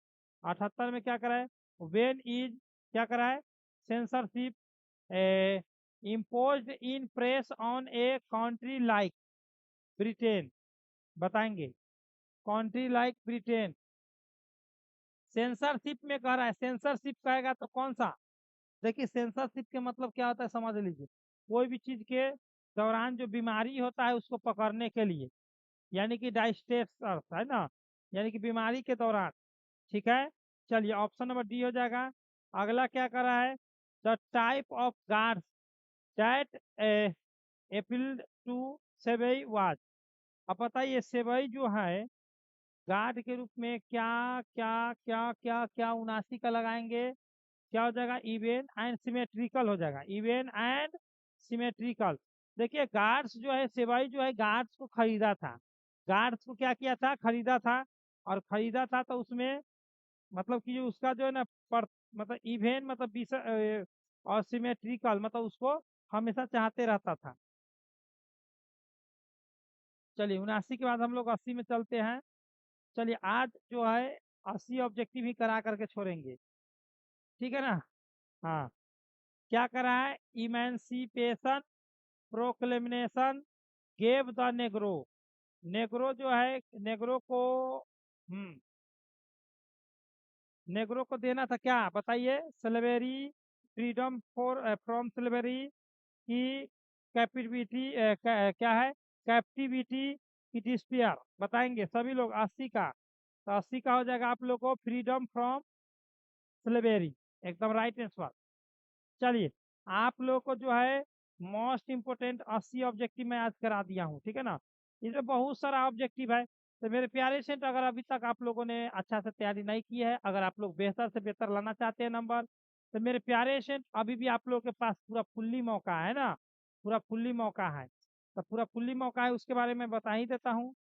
78 में क्या करा है, वेन इज क्या करा है, censorship imposed in press on a country like Britain, बताएंगे कंट्री लाइक ब्रिटेन। सेंसरशिप में कह रहा है, सेंसरशिप कहेगा तो कौन सा, देखिए सेंसरशिप के मतलब क्या होता है समझ लीजिए, कोई भी चीज के दौरान जो बीमारी होता है उसको पकड़ने के लिए, यानी कि डाइस्टेंस है ना, यानी कि बीमारी के दौरान, ठीक है। चलिए ऑप्शन नंबर डी हो जाएगा। अगला क्या कर रहा है, the type of guards that appealed to सेवई वाज। अब बताइए सेवई जो है गार्ड के रूप में क्या क्या क्या क्या क्या 79 का लगाएंगे, क्या हो जाएगा, इवेन एंड सिमेट्रिकल हो जाएगा, इवेन एंड सिमेट्रिकल। देखिए गार्ड्स जो है सेवाई जो है गार्ड्स को खरीदा था, गार्ड्स को क्या किया था, खरीदा था, और खरीदा था तो उसमें मतलब कि जो उसका जो है ना पर मतलब इवेन मतलब और सिमेट्रिकल मतलब उसको हमेशा चाहते रहता था। चलिए 79 के बाद हम लोग 80 में चलते हैं। चलिए आज जो है 80 ऑब्जेक्टिव ही करा करके छोड़ेंगे, ठीक है ना। हाँ, क्या करा है, emancipation proclamation gave the negro, negro जो है नेग्रो को, हम्म, नेग्रो को देना था क्या बताइए, स्लेवेरी, फ्रीडम फॉर फ्रॉम स्लेवेरी की कैपिटिविटी, क्या है, कैप्टिविटी की डिस्पेयर, बताएंगे सभी लोग। 80 का, तो 80 का हो जाएगा आप लोग को फ्रीडम फ्रॉम स्लेवेरी, एकदम राइट आंसर। चलिए आप लोग को जो है मोस्ट इम्पोर्टेंट 80 ऑब्जेक्टिव मैं आज करा दिया हूँ, ठीक है ना। इसमें बहुत सारा ऑब्जेक्टिव है, तो मेरे प्यारे सेंट अगर अभी तक आप लोगों ने अच्छा से तैयारी नहीं की है, अगर आप लोग बेहतर से बेहतर लाना चाहते हैं नंबर, तो मेरे प्यारे सेंट अभी भी आप लोगों के पास पूरा फुल्ली मौका है ना, पूरा फुल्ली मौका है। तो पूरा फुल्ली मौका है उसके बारे में बता ही देता हूँ।